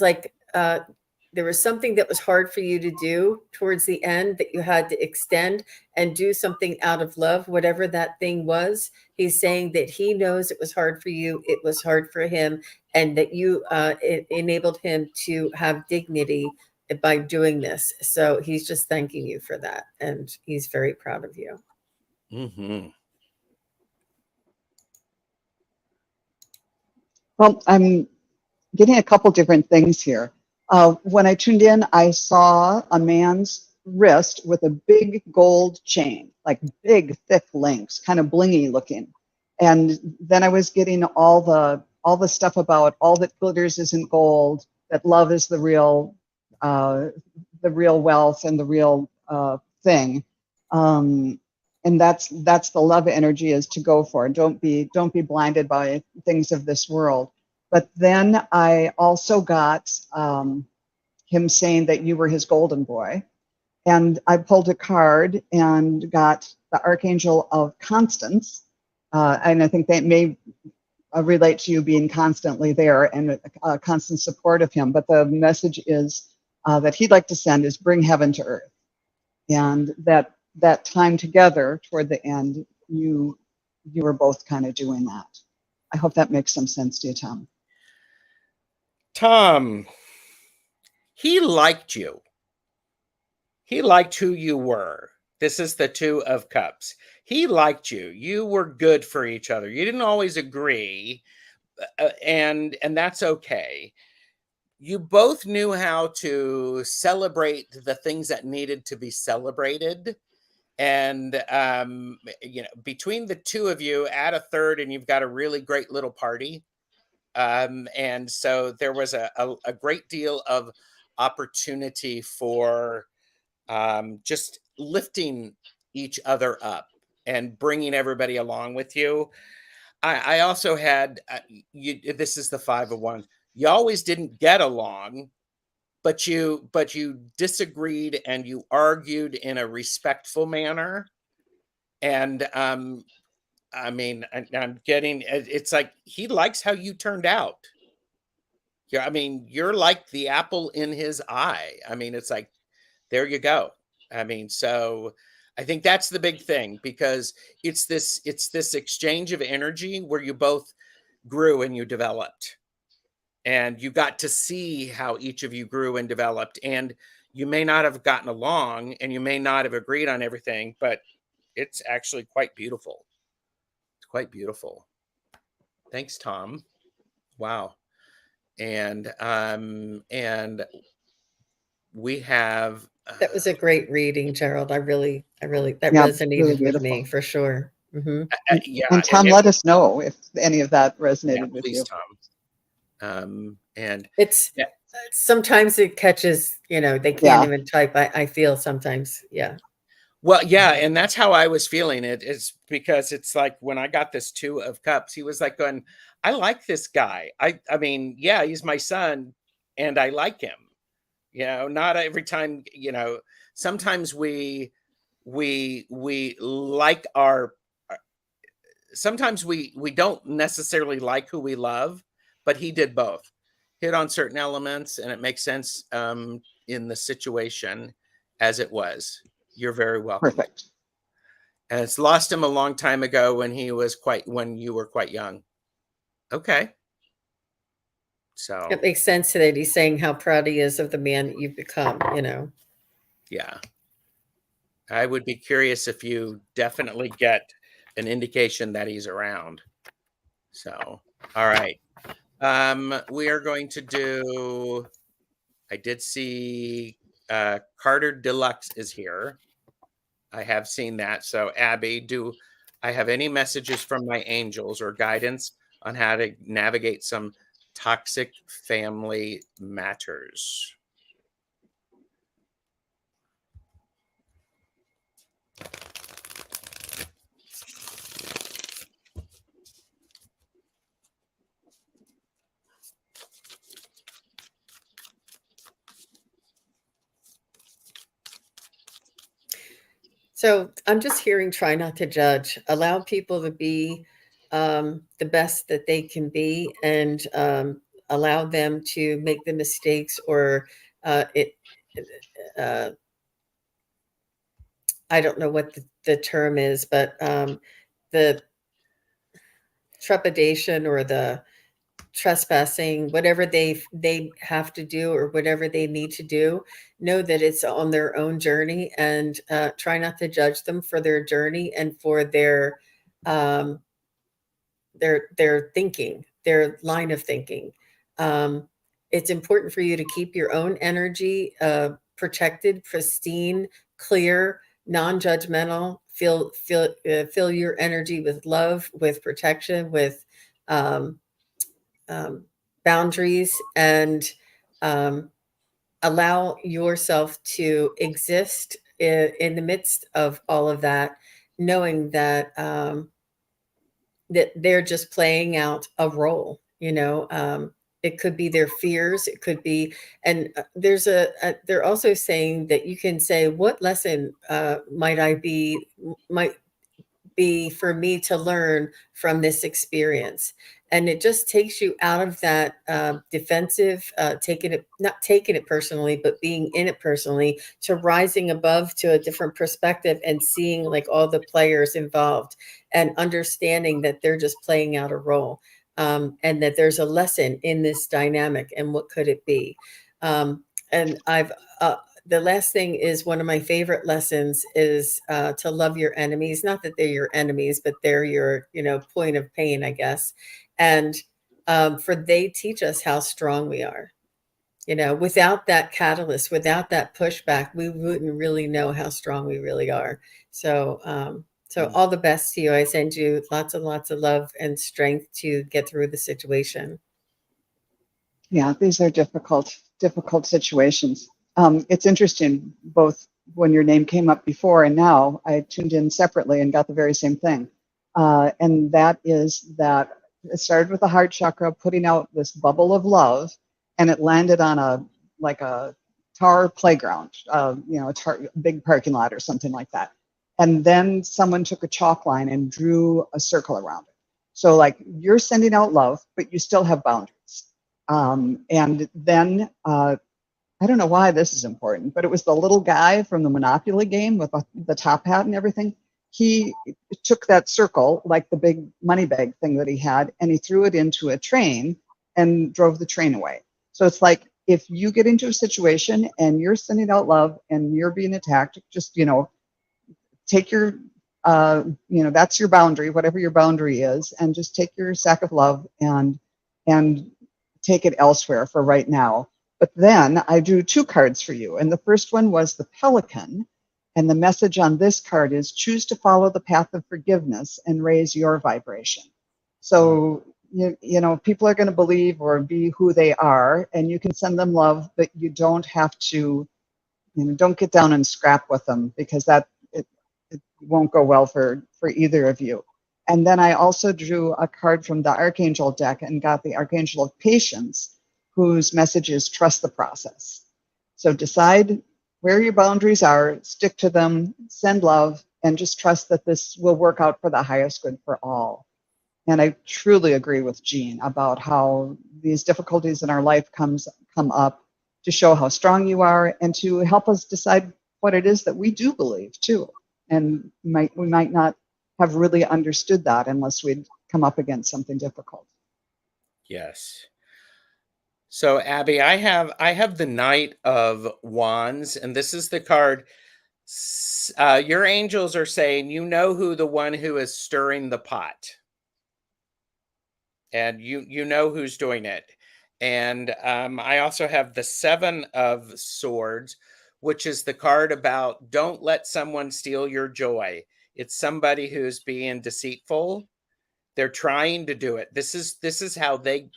[SPEAKER 2] something that was hard for you to do towards the end, that you had to extend and do something out of love, whatever that thing was. He's saying that he knows it was hard for you, it was hard for him, and that you it enabled him to have dignity by doing this. So he's just thanking you for that, and he's very proud of you.
[SPEAKER 1] Mm-hmm.
[SPEAKER 3] Well, I'm getting a couple different things here. When I tuned in, I saw a man's wrist with a big gold chain, like big, thick links, kind of blingy looking. And then I was getting all the stuff about all that glitters isn't gold, that love is the real wealth and the real thing. And that's the love energy, is to go for it. Don't be blinded by things of this world. But then I also got him saying that you were his golden boy. And I pulled a card and got the Archangel of Constance. And I think that may relate to you being constantly there and a constant support of him. But the message is that he'd like to send is bring heaven to earth. And that time together toward the end, you were both kind of doing that. I hope that makes some sense to you, Tom.
[SPEAKER 1] Tom, he liked you. He liked who you were. This is the Two of Cups. He liked you. You were good for each other. You didn't always agree, and that's okay. You both knew how to celebrate the things that needed to be celebrated. And between the two of you, add a third, and you've got a really great little party. And so there was a great deal of opportunity for just lifting each other up and bringing everybody along with you. I also had this is the Five of Wands. You always didn't get along, but you disagreed and you argued in a respectful manner. And I'm getting, it's like he likes how you turned out. Yeah, I mean, you're like the apple in his eye. I mean, it's like, there you go. I mean, so I think that's the big thing, because it's this exchange of energy where you both grew and you developed, and you got to see how each of you grew and developed. And you may not have gotten along and you may not have agreed on everything, but it's actually quite beautiful. It's quite beautiful. Thanks, Tom. Wow. And we have
[SPEAKER 2] That was a great reading, Gerald. That
[SPEAKER 3] Yeah,
[SPEAKER 2] resonated
[SPEAKER 3] really
[SPEAKER 2] with me
[SPEAKER 3] beautiful.
[SPEAKER 2] for sure.
[SPEAKER 3] And
[SPEAKER 1] yeah,
[SPEAKER 3] Tom, let us know if any of that resonated with
[SPEAKER 1] please,
[SPEAKER 3] you.
[SPEAKER 1] Tom. And
[SPEAKER 2] It's
[SPEAKER 1] yeah,
[SPEAKER 2] sometimes it catches, they can't
[SPEAKER 3] Yeah.
[SPEAKER 2] even type. I feel sometimes, yeah.
[SPEAKER 1] well, yeah, and that's how I was feeling it, is because it's like when I got this Two of Cups, he was like going, I like this guy. I mean, yeah, he's my son and I like him. Not every time, sometimes we like sometimes we don't necessarily like who we love, but he did both. Hit on certain elements, and it makes sense in the situation as it was. You're very welcome.
[SPEAKER 3] Perfect.
[SPEAKER 1] And it's lost him a long time ago when you were quite young. Okay. So
[SPEAKER 2] It makes sense that he's saying how proud he is of the man that you've become,
[SPEAKER 1] yeah. I would be curious if you definitely get an indication that he's around. So, all right. We are going to do, I did see Carter Deluxe is here. I have seen that. So, Abby, do I have any messages from my angels or guidance on how to navigate some toxic family matters?
[SPEAKER 2] So I'm just hearing, try not to judge, allow people to be the best that they can be, and allow them to make the mistakes or it. I don't know what the term is, but the trepidation or the trespassing, whatever they have to do or whatever they need to do, know that it's on their own journey, and try not to judge them for their journey and for their thinking, their line of thinking. It's important for you to keep your own energy protected, pristine, clear, non-judgmental. Fill your energy with love, with protection, with boundaries, and allow yourself to exist in the midst of all of that, knowing that that they're just playing out a role. It could be their fears, it could be, and they're also saying that you can say, what lesson might be for me to learn from this experience? And it just takes you out of that defensive, not taking it personally, but being in it personally, to rising above to a different perspective and seeing like all the players involved and understanding that they're just playing out a role. and that there's a lesson in this dynamic, and what could it be? And I've the last thing is, one of my favorite lessons is to love your enemies. Not that they're your enemies, but they're your, point of pain, I guess. And for they teach us how strong we are. Without that catalyst, without that pushback, we wouldn't really know how strong we really are. So, all the best to you. I send you lots and lots of love and strength to get through the situation.
[SPEAKER 3] Yeah, these are difficult situations. It's interesting, both when your name came up before and now, I tuned in separately and got the very same thing. And that is that it started with the heart chakra, putting out this bubble of love, and it landed on a tar playground, a big parking lot or something like that. And then someone took a chalk line and drew a circle around it. So like, you're sending out love, but you still have boundaries. And then I don't know why this is important, but it was the little guy from the Monopoly game with the top hat and everything. He took that circle, like the big money bag thing that he had, and he threw it into a train and drove the train away. So it's like, if you get into a situation and you're sending out love and you're being attacked, just, take your, that's your boundary, whatever your boundary is, and just take your sack of love and take it elsewhere for right now. But then I drew 2 cards for you. And the first one was the Pelican. And the message on this card is, choose to follow the path of forgiveness and raise your vibration. So, people are going to believe or be who they are, and you can send them love, but you don't have to, don't get down and scrap with them, because it won't go well for either of you. And then I also drew a card from the Archangel deck and got the Archangel of Patience, whose message is trust the process. So decide where your boundaries are, stick to them, send love, and just trust that this will work out for the highest good for all. And I truly agree with Jean about how these difficulties in our life come up to show how strong you are and to help us decide what it is that we do believe too. And we might not have really understood that unless we'd come up against something difficult.
[SPEAKER 1] Yes. So Abby, I have the Knight of Wands, and this is the card. Your angels are saying, who the one who is stirring the pot, and you know who's doing it. And I also have the 7 of Swords, which is the card about don't let someone steal your joy. It's somebody who's being deceitful. They're trying to do it. This is how they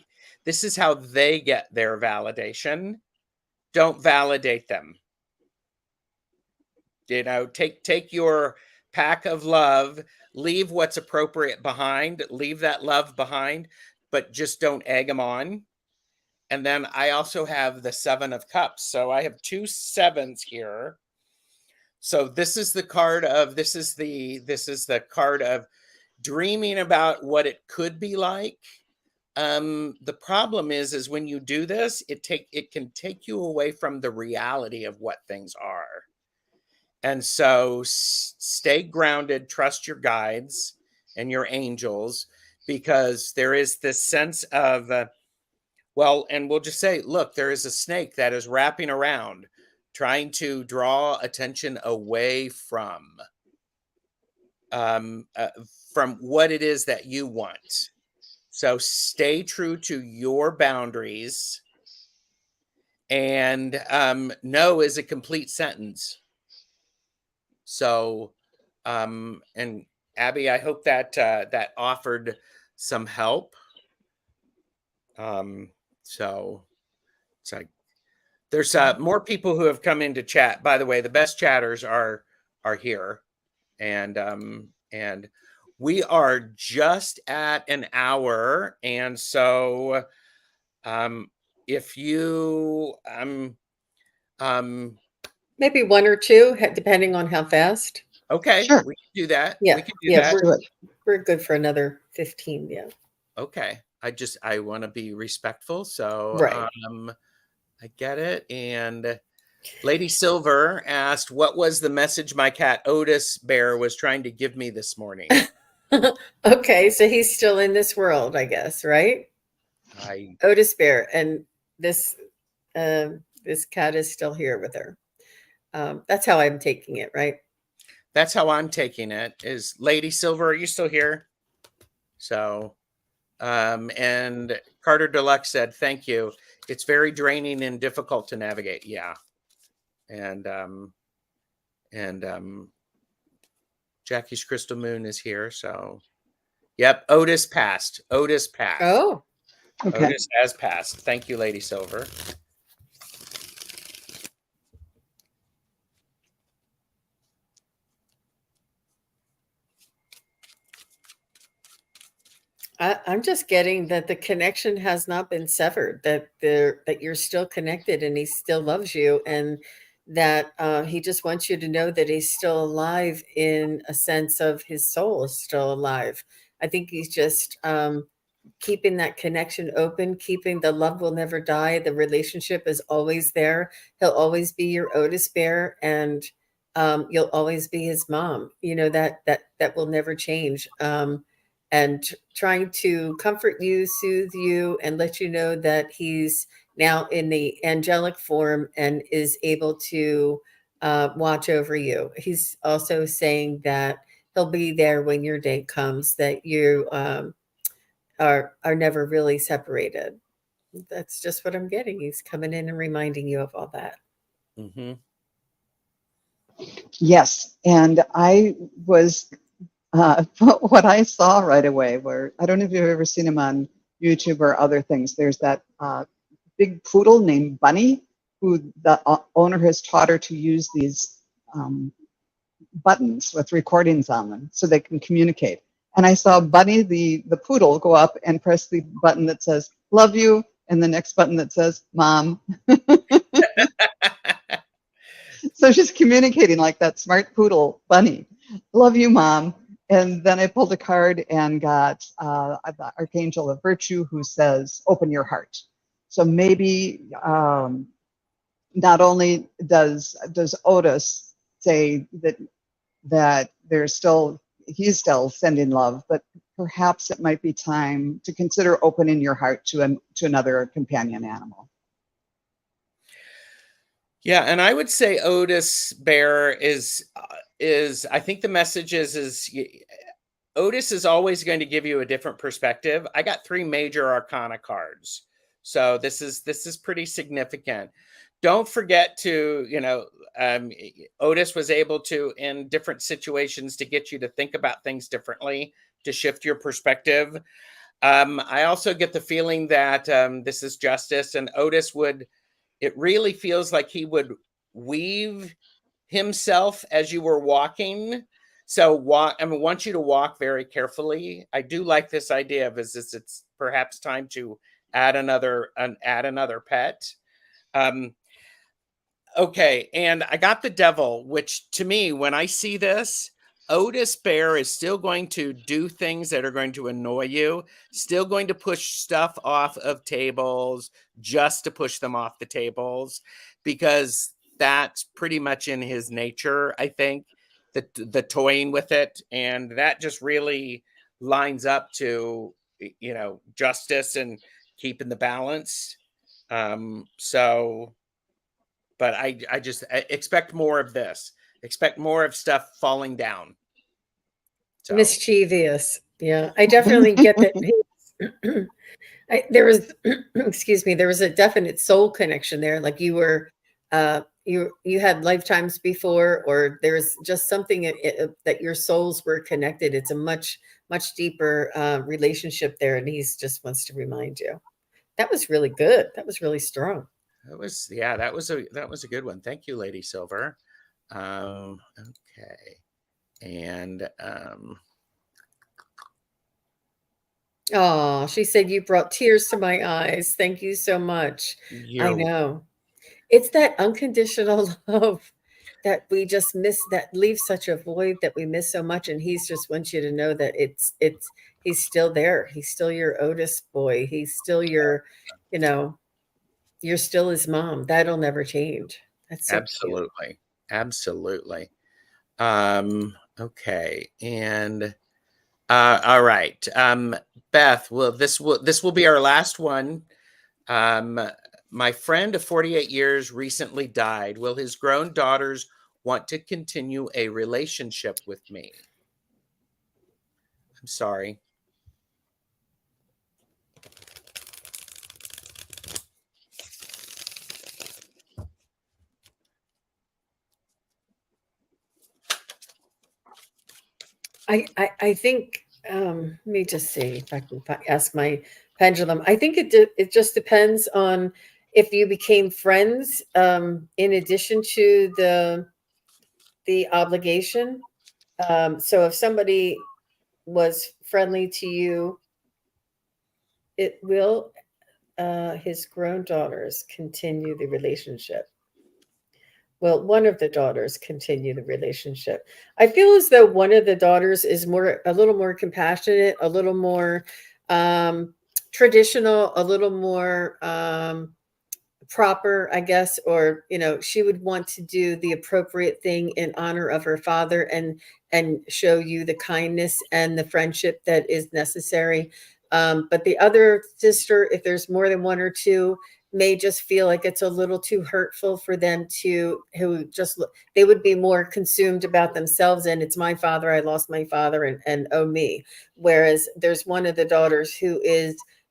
[SPEAKER 1] get their validation. Don't validate them. Take your pack of love, leave what's appropriate behind, leave that love behind, but just don't egg them on. And then I also have the 7 of Cups. So I have 2 7s here. So this is the card of dreaming about what it could be like. The problem is when you do this, it can take you away from the reality of what things are. And so stay grounded, trust your guides and your angels, because there is this sense of, and we'll just say, look, there is a snake that is wrapping around, trying to draw attention away from what it is that you want. So stay true to your boundaries, and no is a complete sentence. So, and Abby, I hope that that offered some help. So it's like there's more people who have come into chat. By the way, the best chatters are here, and we are just at an hour, and so if you
[SPEAKER 2] maybe 1 or 2, depending on how fast.
[SPEAKER 1] Okay,
[SPEAKER 3] sure,
[SPEAKER 1] we can do that.
[SPEAKER 2] Yeah,
[SPEAKER 1] we can do that.
[SPEAKER 2] We're good for another 15. Yeah.
[SPEAKER 1] Okay, I want to be respectful, so
[SPEAKER 2] right.
[SPEAKER 1] I get it. And Lady Silver asked, "What was the message my cat Otis Bear was trying to give me this morning?"
[SPEAKER 2] Okay, so he's still in this world, I guess, right?
[SPEAKER 1] I
[SPEAKER 2] Otis Bear, and this this cat is still here with her. That's how I'm taking it, right?
[SPEAKER 1] That's how I'm taking it. Is Lady Silver, are you still here? So, and Carter Deluxe said, thank you. It's very draining and difficult to navigate. Yeah. And, Jackie's Crystal Moon is here. So, yep. Otis passed. Otis passed.
[SPEAKER 2] Oh,
[SPEAKER 3] Okay.
[SPEAKER 1] Otis has passed. Thank you, Lady Silver.
[SPEAKER 2] I'm just getting that the connection has not been severed, that you're still connected and he still loves you, and that he just wants you to know that he's still alive, in a sense of his soul is still alive. I think he's just keeping that connection open, keeping the love will never die. The relationship is always there. He'll always be your Otis Bear, and you'll always be his mom. You know that will never change. And trying to comfort you, soothe you, and let you know that he's now in the angelic form and is able to watch over you. He's also saying that he'll be there when your day comes. That you are never really separated. That's just what I'm getting. He's coming in and reminding you of all that.
[SPEAKER 1] Mm-hmm.
[SPEAKER 3] Yes. And I was, what I saw right away were, I don't know if you've ever seen him on YouTube or other things. There's that big poodle named Bunny, who the owner has taught her to use these buttons with recordings on them so they can communicate. And I saw Bunny, the poodle, go up and press the button that says, love you, and the next button that says, mom. So she's communicating like that smart poodle, Bunny. Love you, mom. And then I pulled a card and got the Archangel of Virtue, who says, open your heart. So maybe not only does Otis say that he's still sending love, but perhaps it might be time to consider opening your heart to another companion animal.
[SPEAKER 1] Yeah, and I would say Otis Bear is I think the message is Otis is always going to give you a different perspective. I got 3 major arcana cards. So this is pretty significant. Don't forget to, Otis was able to, in different situations, to get you to think about things differently, to shift your perspective. I also get the feeling that this is justice, and Otis it really feels like he would weave himself as you were walking. So I want you to walk very carefully. I do like this idea of it's perhaps time to add another pet. Okay, and I got the devil, which to me, when I see this, Otis Bear is still going to do things that are going to annoy you, still going to push stuff off of tables just to push them off the tables, because that's pretty much in his nature, I think, the toying with it. And that just really lines up to, justice and keeping the balance. But I expect more of this. Expect more of stuff falling down. So.
[SPEAKER 2] Mischievous. Yeah, I definitely get that. There was, excuse me, there was a definite soul connection there. Like you were, you had lifetimes before, or there's just something that your souls were connected. It's a much deeper relationship there, and he's just wants to remind you. That was really good. That was really strong.
[SPEAKER 1] That was a good one. Thank you, Lady Silver. Okay, and
[SPEAKER 2] oh, she said you brought tears to my eyes. Thank you so much. I know. It's that unconditional love that we just miss, that leaves such a void that we miss so much. And he's just wants you to know that he's still there. He's still your Otis boy. He's still you're still his mom. That'll never change. That's so
[SPEAKER 1] absolutely,
[SPEAKER 2] cute.
[SPEAKER 1] absolutely. Okay, and All right. Beth, this will be our last one. My friend of 48 years recently died. Will his grown daughters want to continue a relationship with me? I'm sorry.
[SPEAKER 2] I think let me just see if I can ask my pendulum. I think it just depends on if you became friends in addition to the obligation. So if somebody was friendly to you, it will his grown daughters continue the relationship. Well, one of the daughters continue the relationship. I feel as though one of the daughters is a little more compassionate, a little more traditional, a little more proper, I guess, or she would want to do the appropriate thing in honor of her father and show you the kindness and the friendship that is necessary. But the other sister, if there's more than one or two, may just feel like it's a little too hurtful for them they would be more consumed about themselves, and it's my father, I lost my father, and oh me. Whereas there's one of the daughters who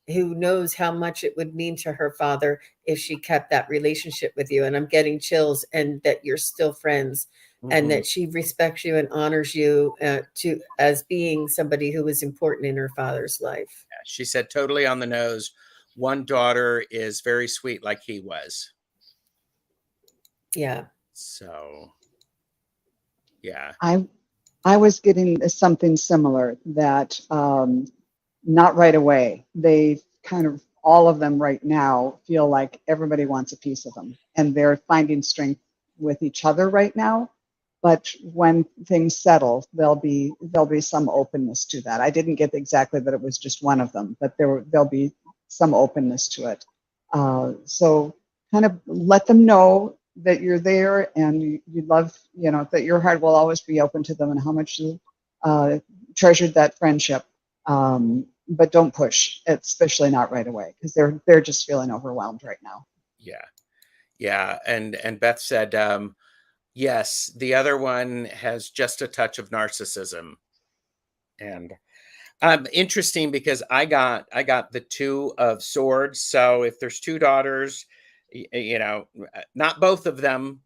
[SPEAKER 2] knows how much it would mean to her father if she kept that relationship with you. And I'm getting chills, and that you're still friends, and that she respects you and honors you as being somebody who was important in her father's life.
[SPEAKER 1] Yeah, she said totally on the nose. One daughter is very sweet like he was.
[SPEAKER 2] Yeah.
[SPEAKER 1] So, yeah.
[SPEAKER 3] I was getting something similar that not right away. They kind of, all of them right now feel like everybody wants a piece of them, and they're finding strength with each other right now. But when things settle, there'll be some openness to that. I didn't get exactly that it was just one of them, but there'll be some openness to it. So kind of let them know that you're there, and you love, that your heart will always be open to them, and how much you treasured that friendship. But don't push, especially not right away, because they're just feeling overwhelmed right now.
[SPEAKER 1] Yeah. Yeah. And Beth said, yes, the other one has just a touch of narcissism. And interesting, because I got the Two of Swords. So if there's two daughters, not both of them,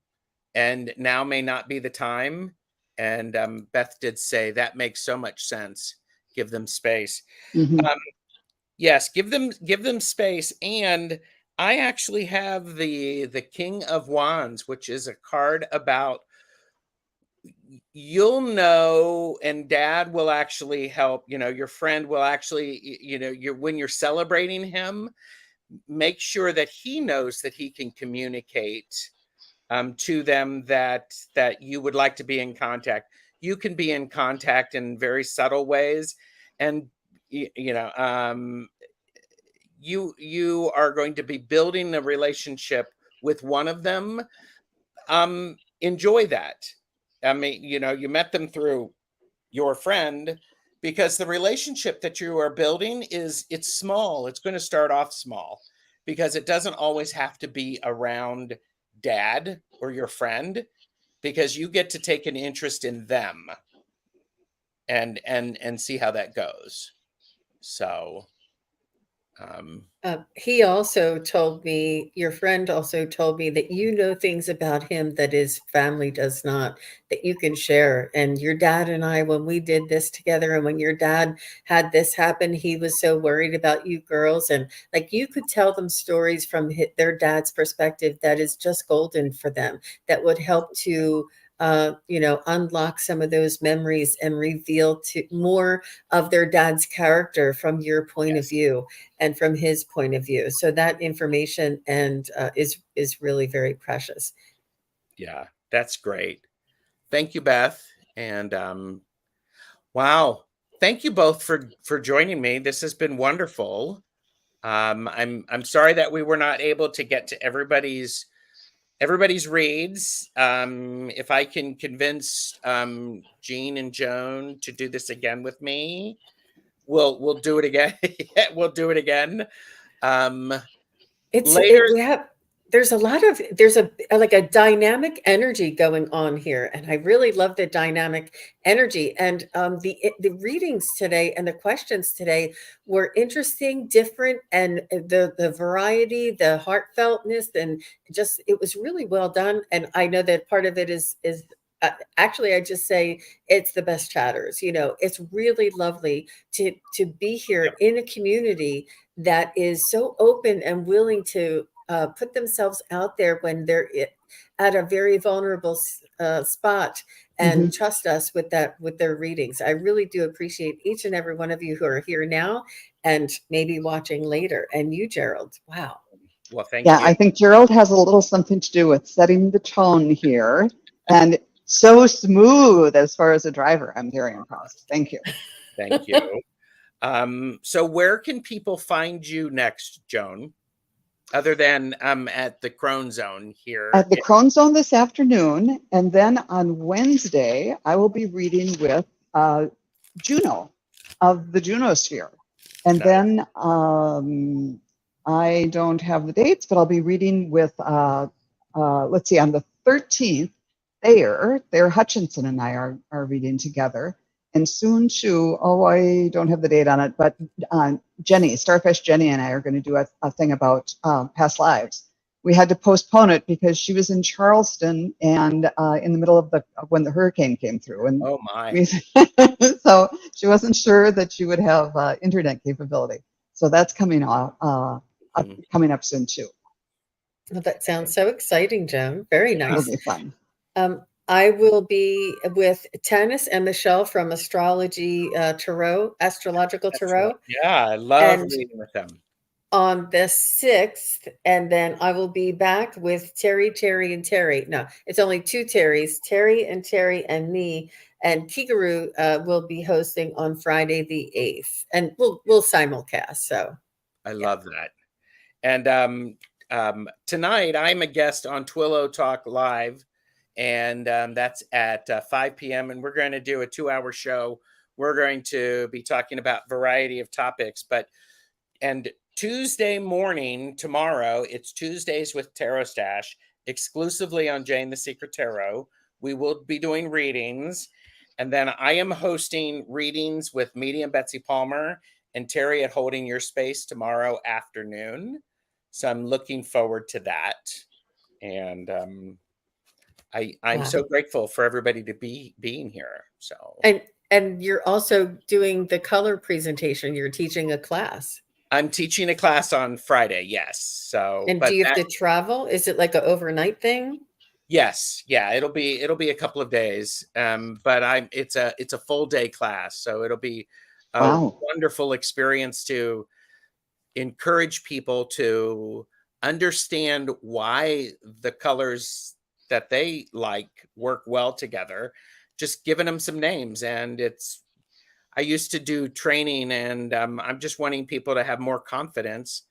[SPEAKER 1] and now may not be the time. And Beth did say that makes so much sense. Give them space.
[SPEAKER 3] Mm-hmm.
[SPEAKER 1] Yes, give them space. And I actually have the King of Wands, which is a card about, you'll know, and dad will actually help, your friend will actually, when you're celebrating him, make sure that he knows that he can communicate to them that you would like to be in contact. You can be in contact in very subtle ways, and you are going to be building a relationship with one of them. Enjoy that. I mean, you met them through your friend, because the relationship that you are building it's small. It's going to start off small, because it doesn't always have to be around dad or your friend, because you get to take an interest in them and see how that goes. So
[SPEAKER 2] he also told me, your friend also told me, that you know things about him that his family does not, that you can share. And your dad and I, when we did this together, and when your dad had this happen, he was so worried about you girls. And like, you could tell them stories from their dad's perspective that is just golden for them, that would help to unlock some of those memories and reveal to more of their dad's character from your point of view and from his point of view. So that information is really very precious.
[SPEAKER 1] yeah, that's great. Thank you, Beth. And wow, thank you both for joining me. This has been wonderful. I'm sorry that we were not able to get to everybody's everybody's reads. If I can convince Jean and Joan to do this again with me, we'll do it again. We'll do it again. Later.
[SPEAKER 2] There's a like a dynamic energy going on here, and I really love the dynamic energy. And the readings today and the questions today were interesting, different, and the variety, the heartfeltness, and just it was really well done. And I know that part of it is actually, I just say it's the best chatters. You know, it's really lovely to be here in a community that is so open and willing to put themselves out there when they're at a very vulnerable spot and trust us with their readings. I really do appreciate each and every one of you who are here now and maybe watching later. And you, Gerald, wow.
[SPEAKER 1] Well, thank you.
[SPEAKER 3] Yeah, I think Gerald has a little something to do with setting the tone here, and so smooth as far as a driver. I'm very impressed. Thank you.
[SPEAKER 1] Thank you. So where can people find you next, Joan? Other than at the Crone Zone here.
[SPEAKER 3] At the Crone Zone this afternoon, and then on Wednesday, I will be reading with Juno of the Juno Sphere. And then I don't have the dates, but I'll be reading with, let's see, on the 13th, Thayer Hutchinson and I are reading together. And soon too, I don't have the date on it, but Jenny, Starfish Jenny and I are going to do a thing about past lives. We had to postpone it because she was in Charleston and in the middle of when the hurricane came through. And
[SPEAKER 1] oh my!
[SPEAKER 3] So she wasn't sure that she would have internet capability. So that's coming up soon too.
[SPEAKER 2] Well, that sounds so exciting, Joan. Very nice.
[SPEAKER 3] It'll be fun.
[SPEAKER 2] I will be with Tanis and Michelle from Astrological Tarot.
[SPEAKER 1] Yeah, I love reading with them.
[SPEAKER 2] On the 6th, and then I will be back with Terry, and Terry. No, it's only two Terrys, Terry and me. And Kigaru will be hosting on Friday the 8th. And we'll simulcast. So
[SPEAKER 1] I love that. And tonight I'm a guest on Twillo Talk Live. And that's at 5 p.m. And we're going to do a 2-hour show. We're going to be talking about a variety of topics. And Tuesday morning, tomorrow, it's Tuesdays with TarotStache, exclusively on Jane the Secret Tarot. We will be doing readings. And then I am hosting readings with medium Betsy Palmer and Terry at Holding Your Space tomorrow afternoon. So I'm looking forward to that. And I'm so grateful for everybody to being here. So
[SPEAKER 2] and you're also doing the color presentation. You're teaching a class.
[SPEAKER 1] I'm teaching a class on Friday. Yes. So
[SPEAKER 2] and do you have to travel? Is it like an overnight thing?
[SPEAKER 1] Yes. Yeah. It'll be a couple of days. But it's a full day class. So it'll be a wonderful experience to encourage people to understand why the colors that they like work well together, just giving them some names. And I used to do training, and I'm just wanting people to have more confidence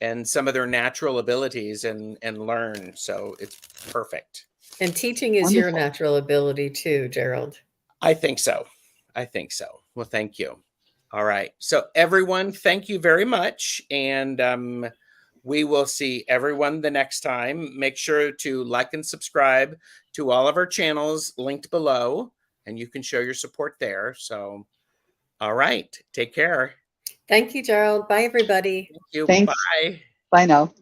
[SPEAKER 1] in some of their natural abilities and learn. So it's perfect.
[SPEAKER 2] And teaching is your natural ability too, Gerald.
[SPEAKER 1] I think so. Well, thank you. All right. So everyone, thank you very much. And we will see everyone the next time. Make sure to like and subscribe to all of our channels linked below, and you can show your support there. So, all right. Take care.
[SPEAKER 2] Thank you, Gerald. Bye, everybody.
[SPEAKER 1] Thank you.
[SPEAKER 3] Thanks.
[SPEAKER 1] Bye.
[SPEAKER 3] Bye now.